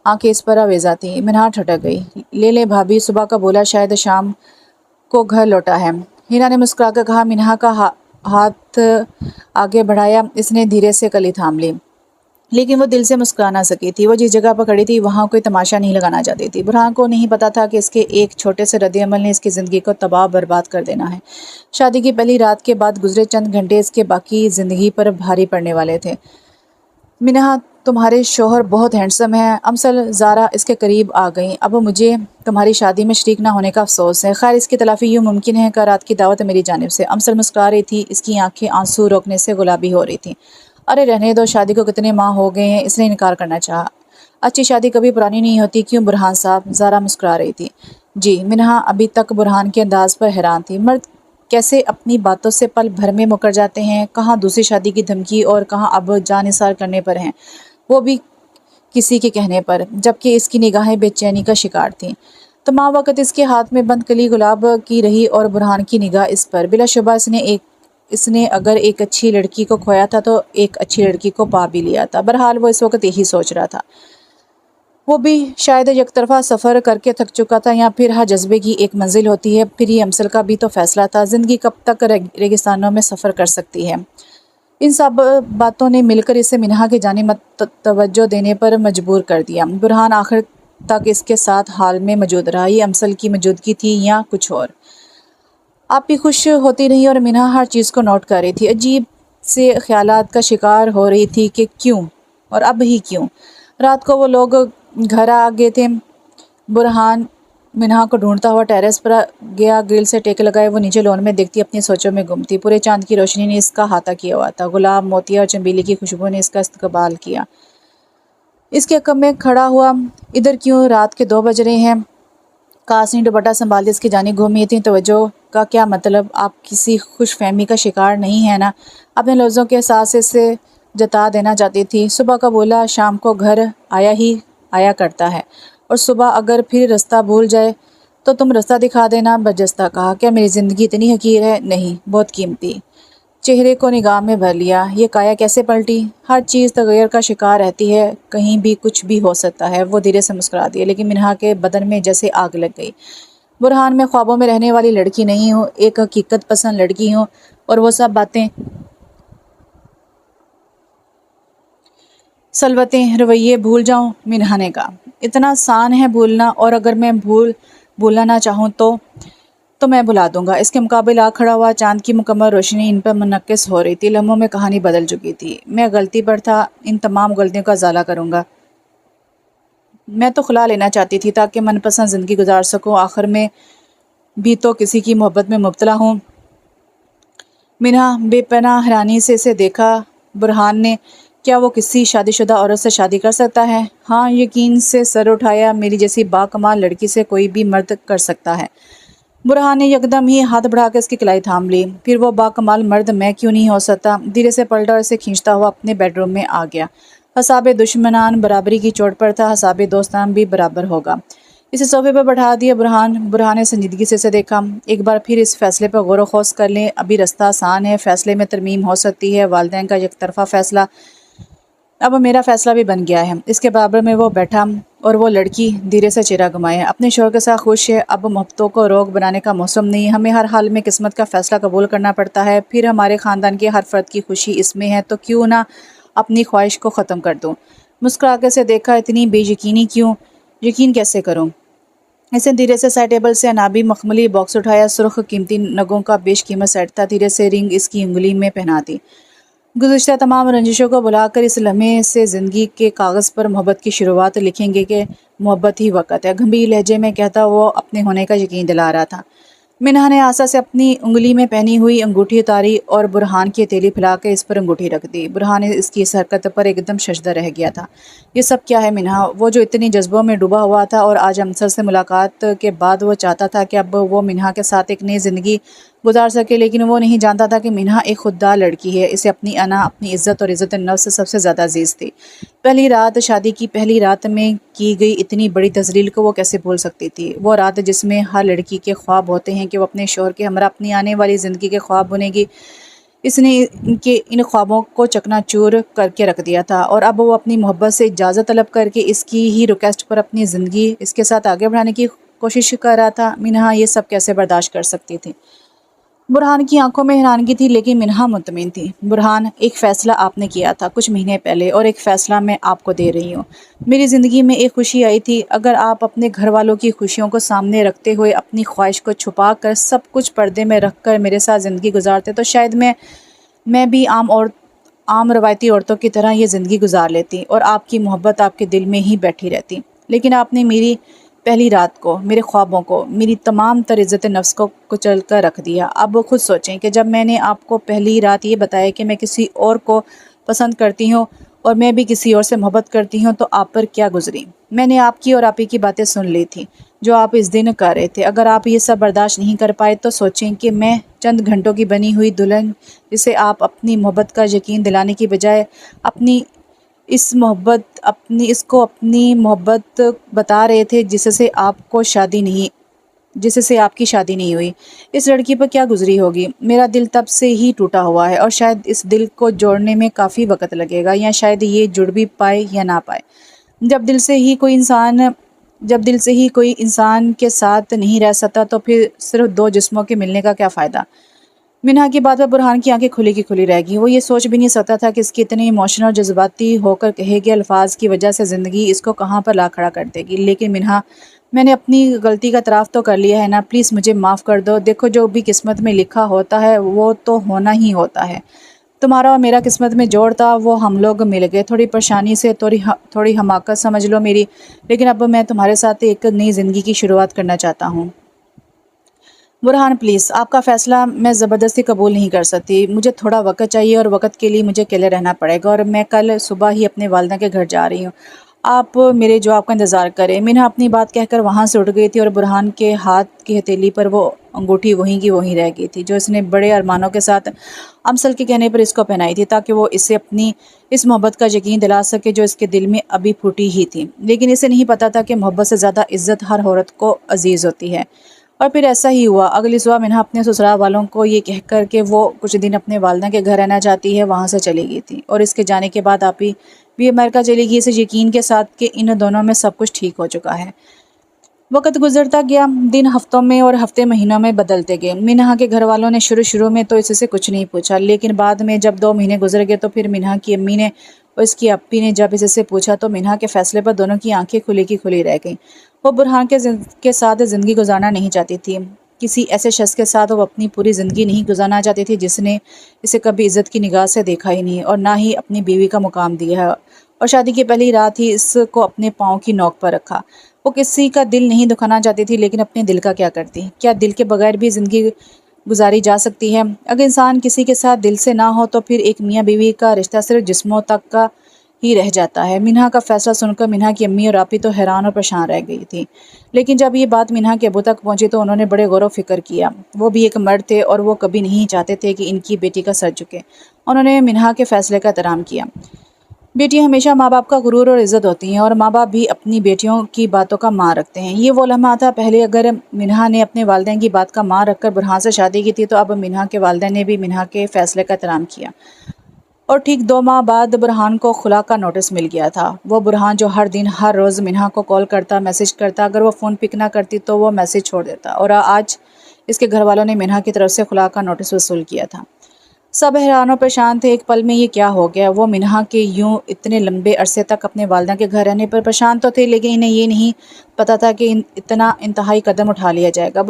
آنکھیں اس پر آویزاں تھیں۔ منہا ٹھٹک گئی۔ لے بھابھی، صبح کا بولا شاید شام کو گھر لوٹا ہے۔ ہینا نے مسکرا کر کہا۔ منہا کا ہاتھ آگے بڑھایا، اس نے دھیرے سے کلی تھام لی، لیکن وہ دل سے مسکرا نہ سکی تھی۔ وہ جس جگہ پر کھڑی تھی وہاں کوئی تماشا نہیں لگانا چاہتی تھی۔ برہان کو نہیں پتا تھا کہ اس کے ایک چھوٹے سے رد عمل نے اس کی زندگی کو تباہ برباد کر دینا ہے۔ شادی کی پہلی رات کے بعد گزرے چند گھنٹے اس کے باقی زندگی پر بھاری پڑنے والے تھے۔ منہا، تمہارے شوہر بہت ہینڈسم ہیں۔ امسل زارا اس کے قریب آ گئیں۔ اب مجھے تمہاری شادی میں شریک نہ ہونے کا افسوس ہے۔ خیر، اس کی تلافی یوں ممکن ہے کہ رات کی دعوت میری جانب سے۔ امسل مسکرا رہی تھی، اس کی آنکھیں آنسو روکنے سے گلابی ہو رہی تھیں۔ ارے رہنے دو، شادی کو کتنے ماہ ہو گئے ہیں، اس نے انکار کرنا چاہا۔ اچھی شادی کبھی پرانی نہیں ہوتی، کیوں برہان صاحب؟ زارا مسکرا رہی تھی۔ جی۔ منہا ابھی تک برہان کے انداز پر حیران تھی۔ مرد کیسے اپنی باتوں سے پل بھر میں مکر جاتے ہیں، کہاں دوسری شادی کی دھمکی اور کہاں اب جان نثار کرنے پر ہیں، وہ بھی کسی کے کہنے پر، جبکہ اس کی نگاہیں بے چینی کا شکار تھیں۔ تمام وقت اس کے ہاتھ میں بند کلی گلاب کی رہی اور برہان کی نگاہ اس پر۔ بلا شبہ اس نے اگر ایک اچھی لڑکی کو کھویا تھا تو ایک اچھی لڑکی کو پا بھی لیا تھا۔ بہرحال وہ اس وقت یہی سوچ رہا تھا۔ وہ بھی شاید یک طرفہ سفر کر کے تھک چکا تھا، یا پھر ہر جذبے کی ایک منزل ہوتی ہے۔ پھر یہ امسل کا بھی تو فیصلہ تھا، زندگی کب تک ریگستانوں میں سفر کر سکتی ہے۔ ان سب باتوں نے مل کر اسے منہا کی جانب توجہ دینے پر مجبور کر دیا۔ برہان آخر تک اس کے ساتھ حال میں موجود رہا۔ یہ امسل کی موجودگی تھی یا کچھ اور؟ آپ بھی خوش ہوتی رہی اور منہا ہر چیز کو نوٹ کر رہی تھی، عجیب سے خیالات کا شکار ہو رہی تھی کہ کیوں، اور اب ہی کیوں۔ رات کو وہ لوگ گھر آ گئے تھے۔ برہان منہا کو ڈھونڈتا ہوا ٹیرس پر گیا، گرل سے ٹیک لگائے وہ نیچے لون میں دیکھتی اپنی سوچوں میں گم تھی۔ پورے چاند کی روشنی نے اس کا احاطہ کیا ہوا تھا، گلاب، موتیا اور چنبیلی کی خوشبو نے اس کا استقبال کیا۔ اس کے حق میں کھڑا ہوا، ادھر کیوں؟ رات کے 2 بج رہے ہیں۔ کاسنی دوپٹہ سنبھالتے اس کی جانب گھومی، اتنی توجہ کا کیا مطلب؟ آپ کسی خوش فہمی کا شکار نہیں ہے نا؟ اپنے لفظوں کے احساس سے جتا دینا چاہتی تھی۔ صبح کا بولا شام کو گھر آیا کرتا ہے، اور صبح اگر پھر رستہ بھول جائے تو تم رستہ دکھا دینا۔ برجستہ کہا۔ کیا میری زندگی اتنی حقیر ہے؟ نہیں، بہت قیمتی۔ چہرے کو نگاہ میں بھر لیا۔ یہ کایا کیسے پلٹی؟ ہر چیز تغیر کا شکار رہتی ہے، کہیں بھی کچھ بھی ہو سکتا ہے۔ وہ دھیرے سے مسکرا دیا، لیکن منہا کے بدن میں جیسے آگ لگ گئی۔ برہان، میں خوابوں میں رہنے والی لڑکی نہیں ہوں، ایک حقیقت پسند لڑکی ہوں، اور وہ سب باتیں، سلوتیں، رویے بھول جاؤں؟ منہا نے کہا۔ اتنا آسان ہے بھولنا، اور اگر میں بھولنا نہ چاہوں تو میں بھلا دوں گا۔ اس کے مقابل آ کھڑا ہوا چاند کی مکمل روشنی ان پر منعکس ہو رہی تھی۔ لمحوں میں کہانی بدل چکی تھی۔ میں غلطی پر تھا، ان تمام غلطیوں کا ازالہ کروں گا۔ میں تو خلا لینا چاہتی تھی تاکہ من پسند زندگی گزار سکوں، آخر میں بھی تو کسی کی محبت میں مبتلا ہوں۔ منہا بے پناہ حیرانی سے اسے دیکھا۔ برہان نے، کیا وہ کسی شادی شدہ عورت سے شادی کر سکتا ہے؟ ہاں، یقین سے سر اٹھایا، میری جیسی با کمال لڑکی سے کوئی بھی مرد کر سکتا ہے۔ برہان نے یکدم ہی ہاتھ بڑھا کے اس کی کلائی تھام لی۔ پھر وہ با کمال مرد میں کیوں نہیں ہو سکتا؟ دھیرے سے پلٹا اور اسے کھینچتا ہوا اپنے بیڈ روم میں آ گیا۔ حساب دشمنان برابری کی چوٹ پر تھا، حساب دوستان بھی برابر ہوگا۔ اسے صوفے پر بٹھا دیا۔ برہان نے سنجیدگی سے اسے دیکھا۔ ایک بار پھر اس فیصلے پر غور و خوض کر لیں، ابھی رستہ آسان ہے، فیصلے میں ترمیم ہو سکتی ہے۔ والدین کا یک طرفہ فیصلہ اب میرا فیصلہ بھی بن گیا ہے۔ اس کے برابر میں وہ بیٹھا اور وہ لڑکی دھیرے سے چہرہ گھمائے۔ اپنے شوہر کے ساتھ خوش ہے، اب محبتوں کو روک بنانے کا موسم نہیں، ہمیں ہر حال میں قسمت کا فیصلہ قبول کرنا پڑتا ہے، پھر ہمارے خاندان کے ہر فرد کی خوشی اس میں ہے، تو کیوں نہ اپنی خواہش کو ختم کر دوں۔ مسکرا کے سے دیکھا، اتنی بے یقینی کیوں؟ یقین کیسے کروں؟ اس نے دھیرے سے سائڈ ٹیبل سے انابی مخملی باکس اٹھایا، سرخ قیمتی نگوں کا بیش قیمت سیٹ تھا، دھیرے سے رنگ اس کی انگلی میں پہنا دی۔ گزشتہ تمام رنجشوں کو بلا کر اس لمحے سے زندگی کے کاغذ پر محبت کی شروعات لکھیں گے کہ محبت ہی وقت ہے، گھمبیر لہجے میں کہتا وہ اپنے ہونے کا یقین دلا رہا تھا۔ منہا نے آسا سے اپنی انگلی میں پہنی ہوئی انگوٹھی اتاری اور برہان کی ہتھیلی پھیلا کے اس پر انگوٹھی رکھ دی۔ برہان اس کی اس حرکت پر ایک دم ششدر رہ گیا تھا۔ یہ سب کیا ہے منہا؟ وہ جو اتنی جذبوں میں ڈوبا ہوا تھا اور آج امسر سے ملاقات کے بعد وہ چاہتا تھا کہ اب وہ منہا کے ساتھ ایک نئی زندگی گزار سکے، لیکن وہ نہیں جانتا تھا کہ منہا ایک خوددار لڑکی ہے، اسے اپنی انا، اپنی عزت اور عزت نفس سب سے زیادہ عزیز تھی۔ پہلی رات، شادی کی پہلی رات میں کی گئی اتنی بڑی تذلیل کو وہ کیسے بھول سکتی تھی؟ وہ رات جس میں ہر لڑکی کے خواب ہوتے ہیں کہ وہ اپنے شوہر کے ہمراہ اپنی آنے والی زندگی کے خواب بنے گی، اس نے ان خوابوں کو چکنا چور کر کے رکھ دیا تھا، اور اب وہ اپنی محبت سے اجازت طلب کر کے اس کی ہی ریکویسٹ پر اپنی زندگی اس کے ساتھ آگے بڑھانے کی کوشش کر رہا تھا۔ منہا یہ سب کیسے برداشت کر سکتی تھی؟ برہان کی آنکھوں میں حیرانگی تھی، لیکن منہا مطمئن تھی۔ برہان، ایک فیصلہ آپ نے کیا تھا کچھ مہینے پہلے، اور ایک فیصلہ میں آپ کو دے رہی ہوں۔ میری زندگی میں ایک خوشی آئی تھی، اگر آپ اپنے گھر والوں کی خوشیوں کو سامنے رکھتے ہوئے اپنی خواہش کو چھپا کر سب کچھ پردے میں رکھ کر میرے ساتھ زندگی گزارتے تو شاید میں بھی عام روایتی عورتوں کی طرح یہ زندگی گزار لیتی، اور آپ کی محبت آپ کے دل میں ہی بیٹھی رہتی۔ لیکن آپ نے میری پہلی رات کو، میرے خوابوں کو، میری تمام تر عزت نفس کو کچل کر رکھ دیا۔ اب خود سوچیں کہ جب میں نے آپ کو پہلی رات یہ بتایا کہ میں کسی اور کو پسند کرتی ہوں اور میں بھی کسی اور سے محبت کرتی ہوں، تو آپ پر کیا گزری؟ میں نے آپ کی اور آپ ہی کی باتیں سن لی تھی جو آپ اس دن کر رہے تھے۔ اگر آپ یہ سب برداشت نہیں کر پائے تو سوچیں کہ میں چند گھنٹوں کی بنی ہوئی دلہن جسے آپ اپنی محبت کا یقین دلانے کی بجائے اس کو اپنی محبت بتا رہے تھے، جس سے آپ کی شادی نہیں ہوئی، اس لڑکی پر کیا گزری ہوگی؟ میرا دل تب سے ہی ٹوٹا ہوا ہے، اور شاید اس دل کو جوڑنے میں کافی وقت لگے گا، یا شاید یہ جڑ بھی پائے یا نہ پائے۔ جب دل سے ہی کوئی انسان کے ساتھ نہیں رہ سکتا تو پھر صرف دو جسموں کے ملنے کا کیا فائدہ؟ منہا کی بات پر برہان کی آنکھیں کھلی کی کھلی رہ گئی۔ وہ یہ سوچ بھی نہیں سکتا تھا کہ اس کی اتنے ایموشنل اور جذباتی ہو کر کہے گئے الفاظ کی وجہ سے زندگی اس کو کہاں پر لا کھڑا کر دے گی۔ لیکن منہا، میں نے اپنی غلطی کا اعتراف تو کر لیا ہے نا، پلیز مجھے معاف کر دو۔ دیکھو، جو بھی قسمت میں لکھا ہوتا ہے وہ تو ہونا ہی ہوتا ہے۔ تمہارا اور میرا قسمت میں جوڑ تھا، وہ ہم لوگ مل گئے، تھوڑی پریشانی سے، تھوڑی حماقت سمجھ لو میری، لیکن اب میں تمہارے ساتھ ایک نئی زندگی کی شروعات کرنا چاہتا ہوں۔ برہان پلیز، آپ کا فیصلہ میں زبردستی قبول نہیں کر سکتی، مجھے تھوڑا وقت چاہیے، اور وقت کے لیے مجھے اکیلے رہنا پڑے گا، اور میں کل صبح ہی اپنے والدہ کے گھر جا رہی ہوں، آپ میرے جواب کا انتظار کریں۔ منہا اپنی بات کہہ کر وہاں سے اٹھ گئی تھی، اور برہان کے ہاتھ کی ہتھیلی پر وہ انگوٹھی وہیں کی وہیں رہ گئی تھی جو اس نے بڑے ارمانوں کے ساتھ امسل کے کہنے پر اس کو پہنائی تھی، تاکہ وہ اسے اپنی اس محبت کا یقین دلا سکے جو اس کے دل میں ابھی پھوٹی ہی تھی۔ لیکن اسے نہیں پتا تھا کہ محبت سے زیادہ عزت ہر عورت کو عزیز ہوتی ہے۔ اور پھر ایسا ہی ہوا۔ اگلی صبح منہا اپنے سسرال والوں کو یہ کہہ کر کہ وہ کچھ دن اپنے والدہ کے گھر رہنا چاہتی ہے، وہاں سے چلی گئی تھی، اور اس کے جانے کے بعد آپی بھی امریکہ چلی گئی، اسے یقین کے ساتھ کہ ان دونوں میں سب کچھ ٹھیک ہو چکا ہے۔ وقت گزرتا گیا، دن ہفتوں میں اور ہفتے مہینوں میں بدلتے گئے۔ منہا کے گھر والوں نے شروع میں تو اس سے کچھ نہیں پوچھا، لیکن بعد میں جب 2 مہینے گزر گئے تو پھر منہا کی امی نے اور اس کی اپی نے جب اس سے پوچھا تو منہا کے فیصلے پر دونوں کی آنکھیں کھلی کی کھلی رہ گئیں۔ وہ برہان کے ساتھ زندگی گزارنا نہیں چاہتی تھی، کسی ایسے شخص کے ساتھ وہ اپنی پوری زندگی نہیں گزارنا چاہتی تھی جس نے اسے کبھی عزت کی نگاہ سے دیکھا ہی نہیں، اور نہ ہی اپنی بیوی کا مقام دیا ہے، اور شادی کی پہلی رات ہی اس کو اپنے پاؤں کی نوک پر رکھا۔ وہ کسی کا دل نہیں دکھانا چاہتی تھی، لیکن اپنے دل کا کیا کرتی؟ کیا دل کے بغیر بھی زندگی گزاری جا سکتی ہے؟ اگر انسان کسی کے ساتھ دل سے نہ ہو تو پھر ایک میاں بیوی کا رشتہ صرف جسموں تک کا ہی رہ جاتا ہے۔ منہا کا فیصلہ سن کر منہا کی امی اور آپی تو حیران اور پریشان رہ گئی تھی، لیکن جب یہ بات منہا کے ابو تک پہنچی تو انہوں نے بڑے غور و فکر کیا۔ وہ بھی ایک مرد تھے اور وہ کبھی نہیں چاہتے تھے کہ ان کی بیٹی کا سر جھکے۔ انہوں نے منہا کے فیصلے کا احترام کیا۔ بیٹیاں ہمیشہ ماں باپ کا غرور اور عزت ہوتی ہیں، اور ماں باپ بھی اپنی بیٹیوں کی باتوں کا مان رکھتے ہیں۔ یہ وہ لمحہ تھا، پہلے اگر منہا نے اپنے والدین کی بات کا مان رکھ کر برہان سے شادی کی تھی، تو اب منہا کے والدین نے بھی منہا کے فیصلے کا احترام کیا۔ اور ٹھیک 2 ماہ بعد برہان کو خلا کا نوٹس مل گیا تھا۔ وہ برہان جو ہر دن ہر روز منہا کو کال کرتا، میسج کرتا، اگر وہ فون پک نہ کرتی تو وہ میسج چھوڑ دیتا، اور آج اس کے گھر والوں نے منہا کی طرف سے خلا کا نوٹس وصول کیا تھا۔ سب حیران و پریشان تھے، ایک پل میں یہ کیا ہو گیا۔ وہ منہا کے یوں اتنے لمبے عرصے تک اپنے والدہ کے گھر رہنے پر پریشان تو تھے، لیکن انہیں یہ نہیں پتا تھا کہ اتنا انتہائی قدم اٹھا لیا جائے گا۔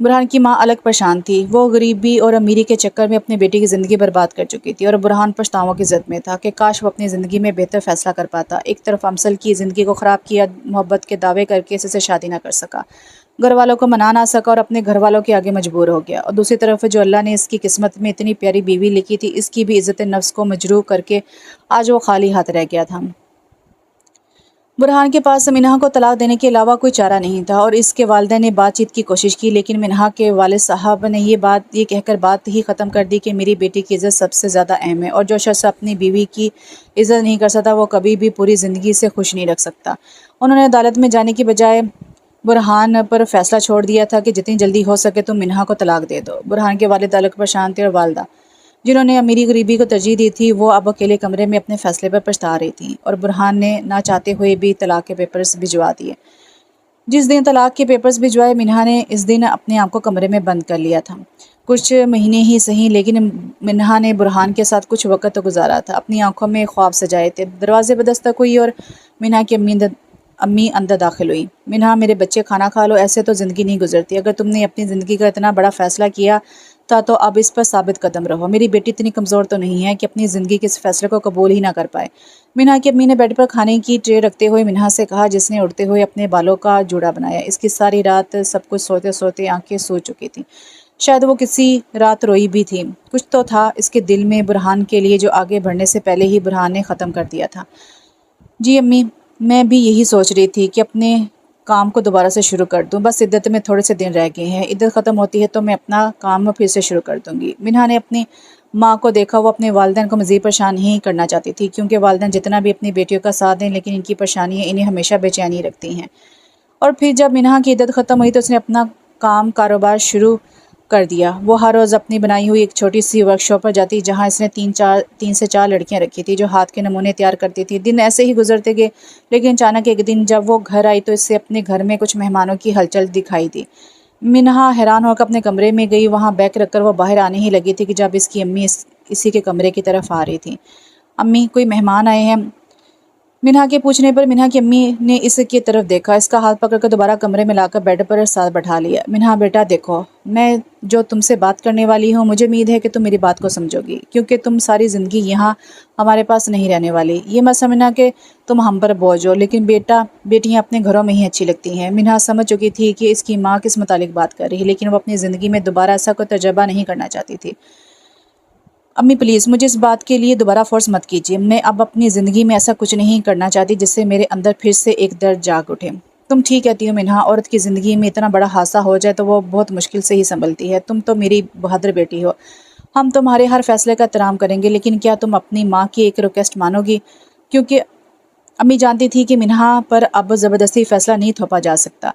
برہان کی ماں الگ پریشان تھی۔ وہ غریبی اور امیری کے چکر میں اپنی بیٹی کی زندگی برباد کر چکی تھی، اور برہان پچھتاووں کی زد میں تھا کہ کاش وہ اپنی زندگی میں بہتر فیصلہ کر پاتا۔ ایک طرف امسل کی زندگی کو خراب کیا، محبت کے دعوے کر کے اس سے شادی نہ کر سکا، گھر والوں کو منا نہ سکا اور اپنے گھر والوں کے آگے مجبور ہو گیا، اور دوسری طرف جو اللہ نے اس کی قسمت میں اتنی پیاری بیوی لکھی تھی، اس کی بھی عزت نفس کو مجروح کر کے آج وہ خالی ہاتھ رہ گیا تھا۔ برہان کے پاس منہا کو طلاق دینے کے علاوہ کوئی چارہ نہیں تھا، اور اس کے والدہ نے بات چیت کی کوشش کی، لیکن منہا کے والد صاحب نے یہ کہہ کر بات ہی ختم کر دی کہ میری بیٹی کی عزت سب سے زیادہ اہم ہے، اور جو شخص اپنی بیوی کی عزت نہیں کر سکتا وہ کبھی بھی پوری زندگی سے خوش نہیں رکھ سکتا۔ انہوں نے عدالت میں جانے کی بجائے برہان پر فیصلہ چھوڑ دیا تھا کہ جتنی جلدی ہو سکے تم منہا کو طلاق دے دو۔ برہان کے والد الگ پریشان تھے، اور والدہ جنہوں نے امیری غریبی کو ترجیح دی تھی وہ اب اکیلے کمرے میں اپنے فیصلے پر پچھتا رہی تھیں، اور برہان نے نہ چاہتے ہوئے بھی طلاق کے پیپرز بھجوا دیے۔ جس دن طلاق کے پیپرز بھجوائے منہا نے اس دن اپنے آپ کو کمرے میں بند کر لیا تھا۔ کچھ مہینے ہی صحیح، لیکن منہا نے برہان کے ساتھ کچھ وقت گزارا تھا، اپنی آنکھوں میں خواب سجائے تھے۔ دروازے پر دستک ہوئی اور منہا کی امی اندر داخل ہوئی۔ منہا، میرے بچے کھانا کھا لو، ایسے تو زندگی نہیں گزرتی، اگر تم نے اپنی زندگی کا اتنا بڑا فیصلہ کیا تھا تو اب اس پر ثابت قدم رہو۔ میری بیٹی اتنی کمزور تو نہیں ہے کہ اپنی زندگی کے اس فیصلے کو قبول ہی نہ کر پائے۔ منہا کی امی نے بیڈ پر کھانے کی ٹرے رکھتے ہوئے منہا سے کہا، جس نے اڑتے ہوئے اپنے بالوں کا جوڑا بنایا۔ اس کی ساری رات سب کچھ سوتے سوتے آنکھیں سو چکی تھیں، شاید وہ کسی رات روئی بھی تھی۔ کچھ تو تھا اس کے دل میں برہان کے لیے جو آگے بڑھنے سے پہلے ہی برہان نے ختم کر دیا تھا۔ جی امی، میں بھی یہی سوچ رہی تھی کہ اپنے کام کو دوبارہ سے شروع کر دوں، بس عدت میں تھوڑے سے دن رہ گئے ہیں، عدت ختم ہوتی ہے تو میں اپنا کام پھر سے شروع کر دوں گی۔ منہا نے اپنی ماں کو دیکھا، وہ اپنے والدین کو مزید پریشان نہیں کرنا چاہتی تھی، کیونکہ والدین جتنا بھی اپنی بیٹیوں کا ساتھ دیں لیکن ان کی پریشانیاں انہیں ہمیشہ بے چینی رکھتی ہیں۔ اور پھر جب منہا کی عدت ختم ہوئی تو اس نے اپنا کاروبار شروع کر دیا۔ وہ ہر روز اپنی بنائی ہوئی ایک چھوٹی سی ورک شاپ پر جاتی، جہاں اس نے 3 سے 4 لڑکیاں رکھی تھی جو ہاتھ کے نمونے تیار کرتی تھی۔ دن ایسے ہی گزرتے گئے، لیکن اچانک ایک دن جب وہ گھر آئی تو اس سے اپنے گھر میں کچھ مہمانوں کی ہلچل دکھائی دی۔ منہا حیران ہو کر اپنے کمرے میں گئی، وہاں بیگ رکھ کر وہ باہر آنے ہی لگی تھی کہ جب اس کی امی اسی کے کمرے کی طرف آ رہی تھی۔ امی، کوئی مہمان آئے ہیں؟ منہا کے پوچھنے پر منہا کی امی نے اس کی طرف دیکھا، اس کا ہاتھ پکڑ کر دوبارہ کمرے میں لا کر بیڈ پر ساتھ بٹھا لیا۔ منہا بیٹا دیکھو، میں جو تم سے بات کرنے والی ہوں، مجھے امید ہے کہ تم میری بات کو سمجھو گی، کیونکہ تم ساری زندگی یہاں ہمارے پاس نہیں رہنے والی۔ یہ مت سمجھنا کہ تم ہم پر بوجھ ہو، لیکن بیٹیاں اپنے گھروں میں ہی اچھی لگتی ہیں۔ منہا سمجھ چکی تھی کہ اس کی ماں کس متعلق بات کر رہی، لیکن وہ اپنی زندگی میں دوبارہ ایسا کوئی تجربہ نہیں کرنا چاہتی تھی۔ امی پلیز مجھے اس بات کے لیے دوبارہ فورس مت کیجیے، میں اب اپنی زندگی میں ایسا کچھ نہیں کرنا چاہتی جس سے میرے اندر پھر سے ایک درد جاگ اٹھے۔ تم ٹھیک کہتی ہو منہا، عورت کی زندگی میں اتنا بڑا حادثہ ہو جائے تو وہ بہت مشکل سے ہی سنبھلتی ہے۔ تم تو میری بہادر بیٹی ہو، ہم تمہارے ہر فیصلے کا احترام کریں گے، لیکن کیا تم اپنی ماں کی ایک ریکویسٹ مانو گی؟ کیونکہ امی جانتی تھی کہ منہا پر اب زبردستی فیصلہ نہیں تھوپا جا سکتا۔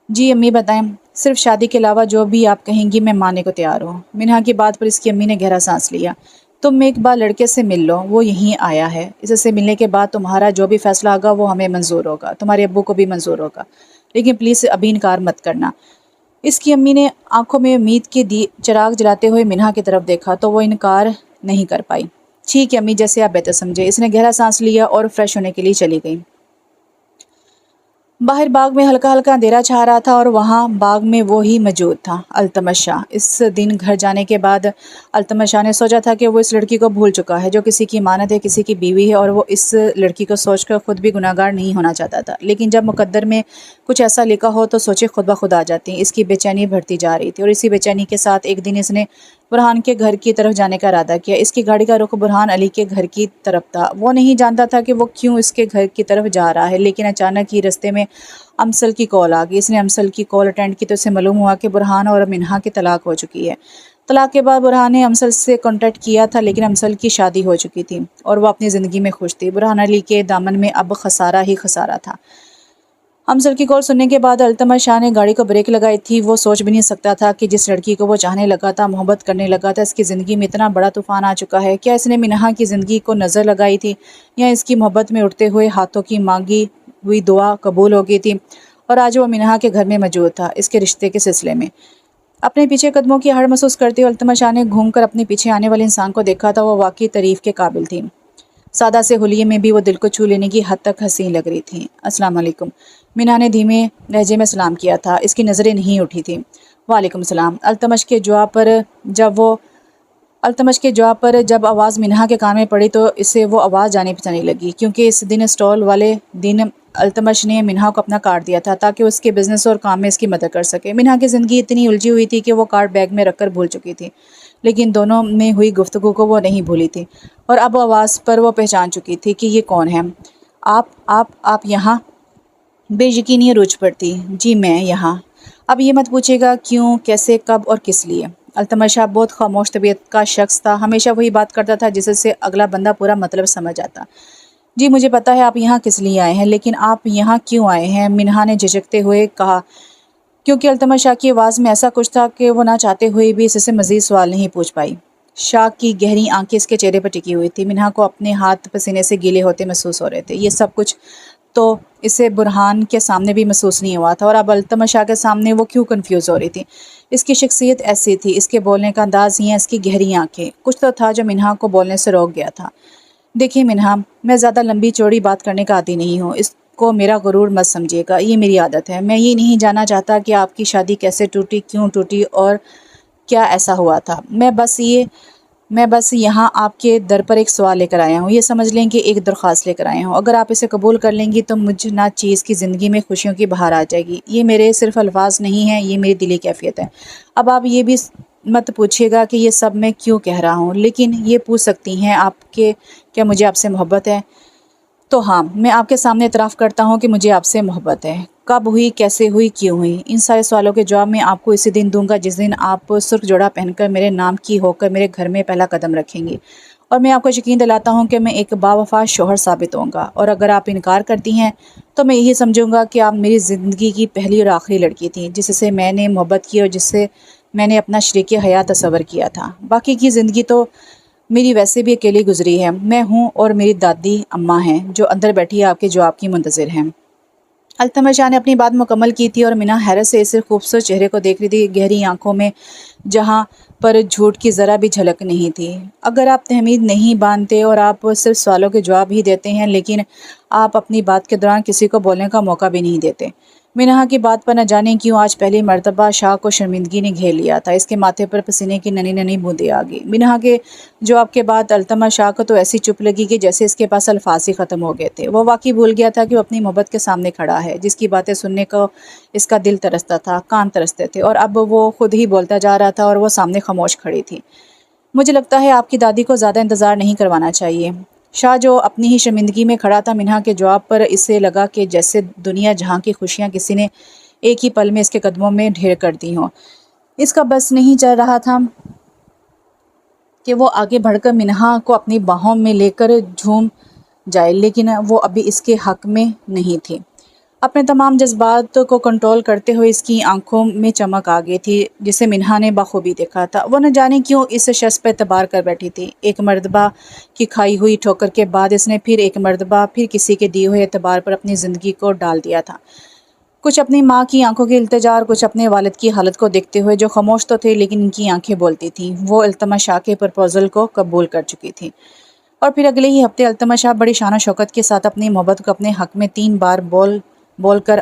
جی امی بتائیں، صرف شادی کے علاوہ جو بھی آپ کہیں گی میں ماننے کو تیار ہوں۔ منہا کی بات پر اس کی امی نے گہرا سانس لیا۔ تم ایک بار لڑکے سے مل لو، وہ یہیں آیا ہے، اس سے ملنے کے بعد تمہارا جو بھی فیصلہ ہوگا وہ ہمیں منظور ہوگا، تمہارے ابو کو بھی منظور ہوگا، لیکن پلیز ابھی انکار مت کرنا۔ اس کی امی نے آنکھوں میں امید کے چراغ جلاتے ہوئے منہا کی طرف دیکھا تو وہ انکار نہیں کر پائی۔ ٹھیک ہے امی، جیسے آپ بہتر سمجھے۔ اس نے گہرا سانس لیا اور فریش ہونے کے لیے چلی گئی۔ باہر باغ میں ہلکا ہلکا اندھیرا چھا رہا تھا، اور وہاں باغ میں وہی موجود تھا، التمش شاہ۔ اس دن گھر جانے کے بعد التمش شاہ نے سوچا تھا کہ وہ اس لڑکی کو بھول چکا ہے جو کسی کی امانت ہے، کسی کی بیوی ہے، اور وہ اس لڑکی کو سوچ کر خود بھی گناہگار نہیں ہونا چاہتا تھا، لیکن جب مقدر میں کچھ ایسا لکھا ہو تو سوچے خود بخود آ جاتی ہیں۔ اس کی بے چینی بڑھتی جا رہی تھی، اور اسی بے چینی کے ساتھ ایک دن اس نے برہان کے گھر کی طرف جانے کا ارادہ کیا۔ اس کی گاڑی کا رخ برہان علی کے گھر کی طرف تھا۔ وہ نہیں جانتا تھا کہ وہ کیوں اس کے گھر کی طرف جا رہا ہے، لیکن اچانک ہی رستے میں امسل کی کال آ گئی۔ اس نے امسل کی کال اٹینڈ کی تو اسے معلوم ہوا کہ برہان اور منہا کی طلاق ہو چکی ہے۔ طلاق کے بعد برہان نے امسل سے کانٹیکٹ کیا تھا، لیکن امسل کی شادی ہو چکی تھی اور وہ اپنی زندگی میں خوش تھی۔ برہان علی کے دامن میں اب خسارہ ہی خسارہ تھا۔ امسل کی کال سننے کے بعد التمش شاہ نے گاڑی کو بریک لگائی تھی۔ وہ سوچ بھی نہیں سکتا تھا کہ جس لڑکی کو وہ چاہنے لگا تھا، محبت کرنے لگا تھا، اس کی زندگی میں اتنا بڑا طوفان آ چکا ہے۔ کیا اس نے منہا کی زندگی کو نظر لگائی تھی، یا اس کی محبت میں اٹھتے ہوئے ہاتھوں کی مانگی ہوئی دعا قبول ہو گئی تھی، اور آج وہ منہا کے گھر میں موجود تھا اس کے رشتے کے سلسلے میں۔ اپنے پیچھے قدموں کی ہڑ محسوس کرتے ہوئے التمش شاہ نے گھوم کر اپنے پیچھے آنے والے انسان کو دیکھا تھا۔ وہ واقعی تعریف کے قابل تھی۔ سادہ سے حلیے میں بھی وہ دل کو چھو لینے کی حد تک حسین لگ رہی تھی۔ السلام علیکم، منہا نے دھیمے لہجے میں سلام کیا تھا۔ اس کی نظریں نہیں اٹھی تھیں۔ وعلیکم السلام۔ التمش کے جواب پر جب آواز منہا کے کان میں پڑی تو اسے وہ آواز جانے پہچانے لگی، کیونکہ اس دن اسٹال والے دن التمش نے منہا کو اپنا کارڈ دیا تھا تاکہ اس کے بزنس اور کام میں اس کی مدد کر سکے۔ منہا کی زندگی اتنی الجھی ہوئی تھی کہ وہ کارڈ بیگ میں رکھ کر بھول چکی تھی، لیکن دونوں میں ہوئی گفتگو کو وہ نہیں بھولی تھی، اور اب آواز پر وہ پہچان چکی تھی کہ یہ کون ہے۔ آپ یہاں؟ بے یقینی روج پڑتی۔ جی میں یہاں۔ اب یہ مت پوچھے گا کیوں، کیسے، کب اور کس لیے۔ التمش شاہ بہت خاموش طبیعت کا شخص تھا، ہمیشہ وہی بات کرتا تھا جس سے اگلا بندہ پورا مطلب سمجھ آتا۔ جی مجھے پتا ہے آپ یہاں کس لیے آئے ہیں، لیکن آپ یہاں کیوں آئے ہیں؟ منہا نے جھجکتے ہوئے کہا، کیونکہ التمش شاہ کی آواز میں ایسا کچھ تھا کہ وہ نہ چاہتے ہوئے بھی اس سے مزید سوال نہیں پوچھ پائی۔ شاہ کی گہری آنکھیں اس کے چہرے پر ٹکی ہوئی تھی۔ منہا کو اپنے ہاتھ پسینے سے گیلے ہوتے محسوس ہو رہے تھے۔ یہ سب کچھ تو اسے برہان کے سامنے بھی محسوس نہیں ہوا تھا، اور اب التمش شاہ کے سامنے وہ کیوں کنفیوز ہو رہی تھی؟ اس کی شخصیت ایسی تھی، اس کے بولنے کا انداز ہی، اس کی گہری آنکھیں، کچھ تو تھا جو منہا کو بولنے سے روک گیا تھا۔ دیکھیے منہا، میں زیادہ لمبی چوڑی بات کرنے کا عادی نہیں ہوں، اس کو میرا غرور مت سمجھیے گا، یہ میری عادت ہے۔ میں یہ نہیں جاننا چاہتا کہ آپ کی شادی کیسے ٹوٹی، کیوں ٹوٹی، اور کیا ایسا ہوا تھا۔ میں بس یہاں آپ کے در پر ایک سوال لے کر آیا ہوں، یہ سمجھ لیں کہ ایک درخواست لے کر آیا ہوں۔ اگر آپ اسے قبول کر لیں گی تو مجھ نہ چیز کی زندگی میں خوشیوں کی بہار آ جائے گی۔ یہ میرے صرف الفاظ نہیں ہیں، یہ میری دلی کیفیت ہے۔ اب آپ یہ بھی مت پوچھیے گا کہ یہ سب میں کیوں کہہ رہا ہوں، لیکن یہ پوچھ سکتی ہیں آپ کہ کیا مجھے آپ سے محبت ہے؟ تو ہاں، میں آپ کے سامنے اعتراف کرتا ہوں کہ مجھے آپ سے محبت ہے۔ کب ہوئی، کیسے ہوئی، کیوں ہوئی؟ ان سارے سوالوں کے جواب میں آپ کو اسی دن دوں گا جس دن آپ سرخ جوڑا پہن کر میرے نام کی ہو کر میرے گھر میں پہلا قدم رکھیں گی، اور میں آپ کو یقین دلاتا ہوں کہ میں ایک باوفا شوہر ثابت ہوں گا۔ اور اگر آپ انکار کرتی ہیں تو میں یہی سمجھوں گا کہ آپ میری زندگی کی پہلی اور آخری لڑکی تھیں جس سے میں نے محبت کی اور جس سے میں نے اپنا شریک حیات تصور کیا تھا۔ باقی کی زندگی تو میری ویسے بھی اکیلی گزری ہے۔ میں ہوں اور میری دادی اماں ہیں جو اندر بیٹھی آپ کے جواب کی منتظر ہیں۔ التمش شاہ نے اپنی بات مکمل کی تھی اور منہا حیرت سے اس خوبصورت چہرے کو دیکھ رہی تھی، گہری آنکھوں میں جہاں پر جھوٹ کی ذرا بھی جھلک نہیں تھی۔ اگر آپ تہمید نہیں باندھتے اور آپ صرف سوالوں کے جواب ہی دیتے ہیں، لیکن آپ اپنی بات کے دوران کسی کو بولنے کا موقع بھی نہیں دیتے۔ منہا کی بات پر نہ جانے کیوں آج پہلی مرتبہ شاہ کو شرمندگی نے گھیر لیا تھا۔ اس کے ماتھے پر پسینے کی ننھی ننھی بوندیں آ گئی۔ منہا کے جواب کے بعد التمش شاہ کو تو ایسی چپ لگی کہ جیسے اس کے پاس الفاظ ہی ختم ہو گئے تھے۔ وہ واقعی بھول گیا تھا کہ وہ اپنی محبت کے سامنے کھڑا ہے، جس کی باتیں سننے کو اس کا دل ترستا تھا، کان ترستے تھے، اور اب وہ خود ہی بولتا جا رہا تھا اور وہ سامنے خاموش کھڑی تھی۔ مجھے لگتا ہے آپ کی دادی کو زیادہ انتظار نہیں کروانا چاہیے۔ شاہ جو اپنی ہی شرمندگی میں کھڑا تھا، منہا کے جواب پر اسے لگا کہ جیسے دنیا جہاں کی خوشیاں کسی نے ایک ہی پل میں اس کے قدموں میں ڈھیر کر دی ہوں۔ اس کا بس نہیں چل رہا تھا کہ وہ آگے بڑھ کر منہا کو اپنی باہوں میں لے کر جھوم جائے، لیکن وہ ابھی اس کے حق میں نہیں تھی۔ اپنے تمام جذبات کو کنٹرول کرتے ہوئے اس کی آنکھوں میں چمک آ گئی تھی جسے منہا نے بخوبی دیکھا تھا۔ وہ نہ جانے کیوں اس شخص پر اعتبار کر بیٹھی تھی۔ ایک مرتبہ کی کھائی ہوئی ٹھوکر کے بعد اس نے پھر ایک مرتبہ پھر کسی کے دیے ہوئے اعتبار پر اپنی زندگی کو ڈال دیا تھا، کچھ اپنی ماں کی آنکھوں کی التجا اور کچھ اپنے والد کی حالت کو دیکھتے ہوئے جو خاموش تو تھے لیکن ان کی آنکھیں بولتی تھیں۔ وہ التمش شاہ کے پرپوزل کو قبول کر چکی تھی، اور پھر اگلے ہی ہفتے التمش شاہ بڑی شان و شوکت کے ساتھ اپنی محبت کو اپنے حق میں 3 بار بول کر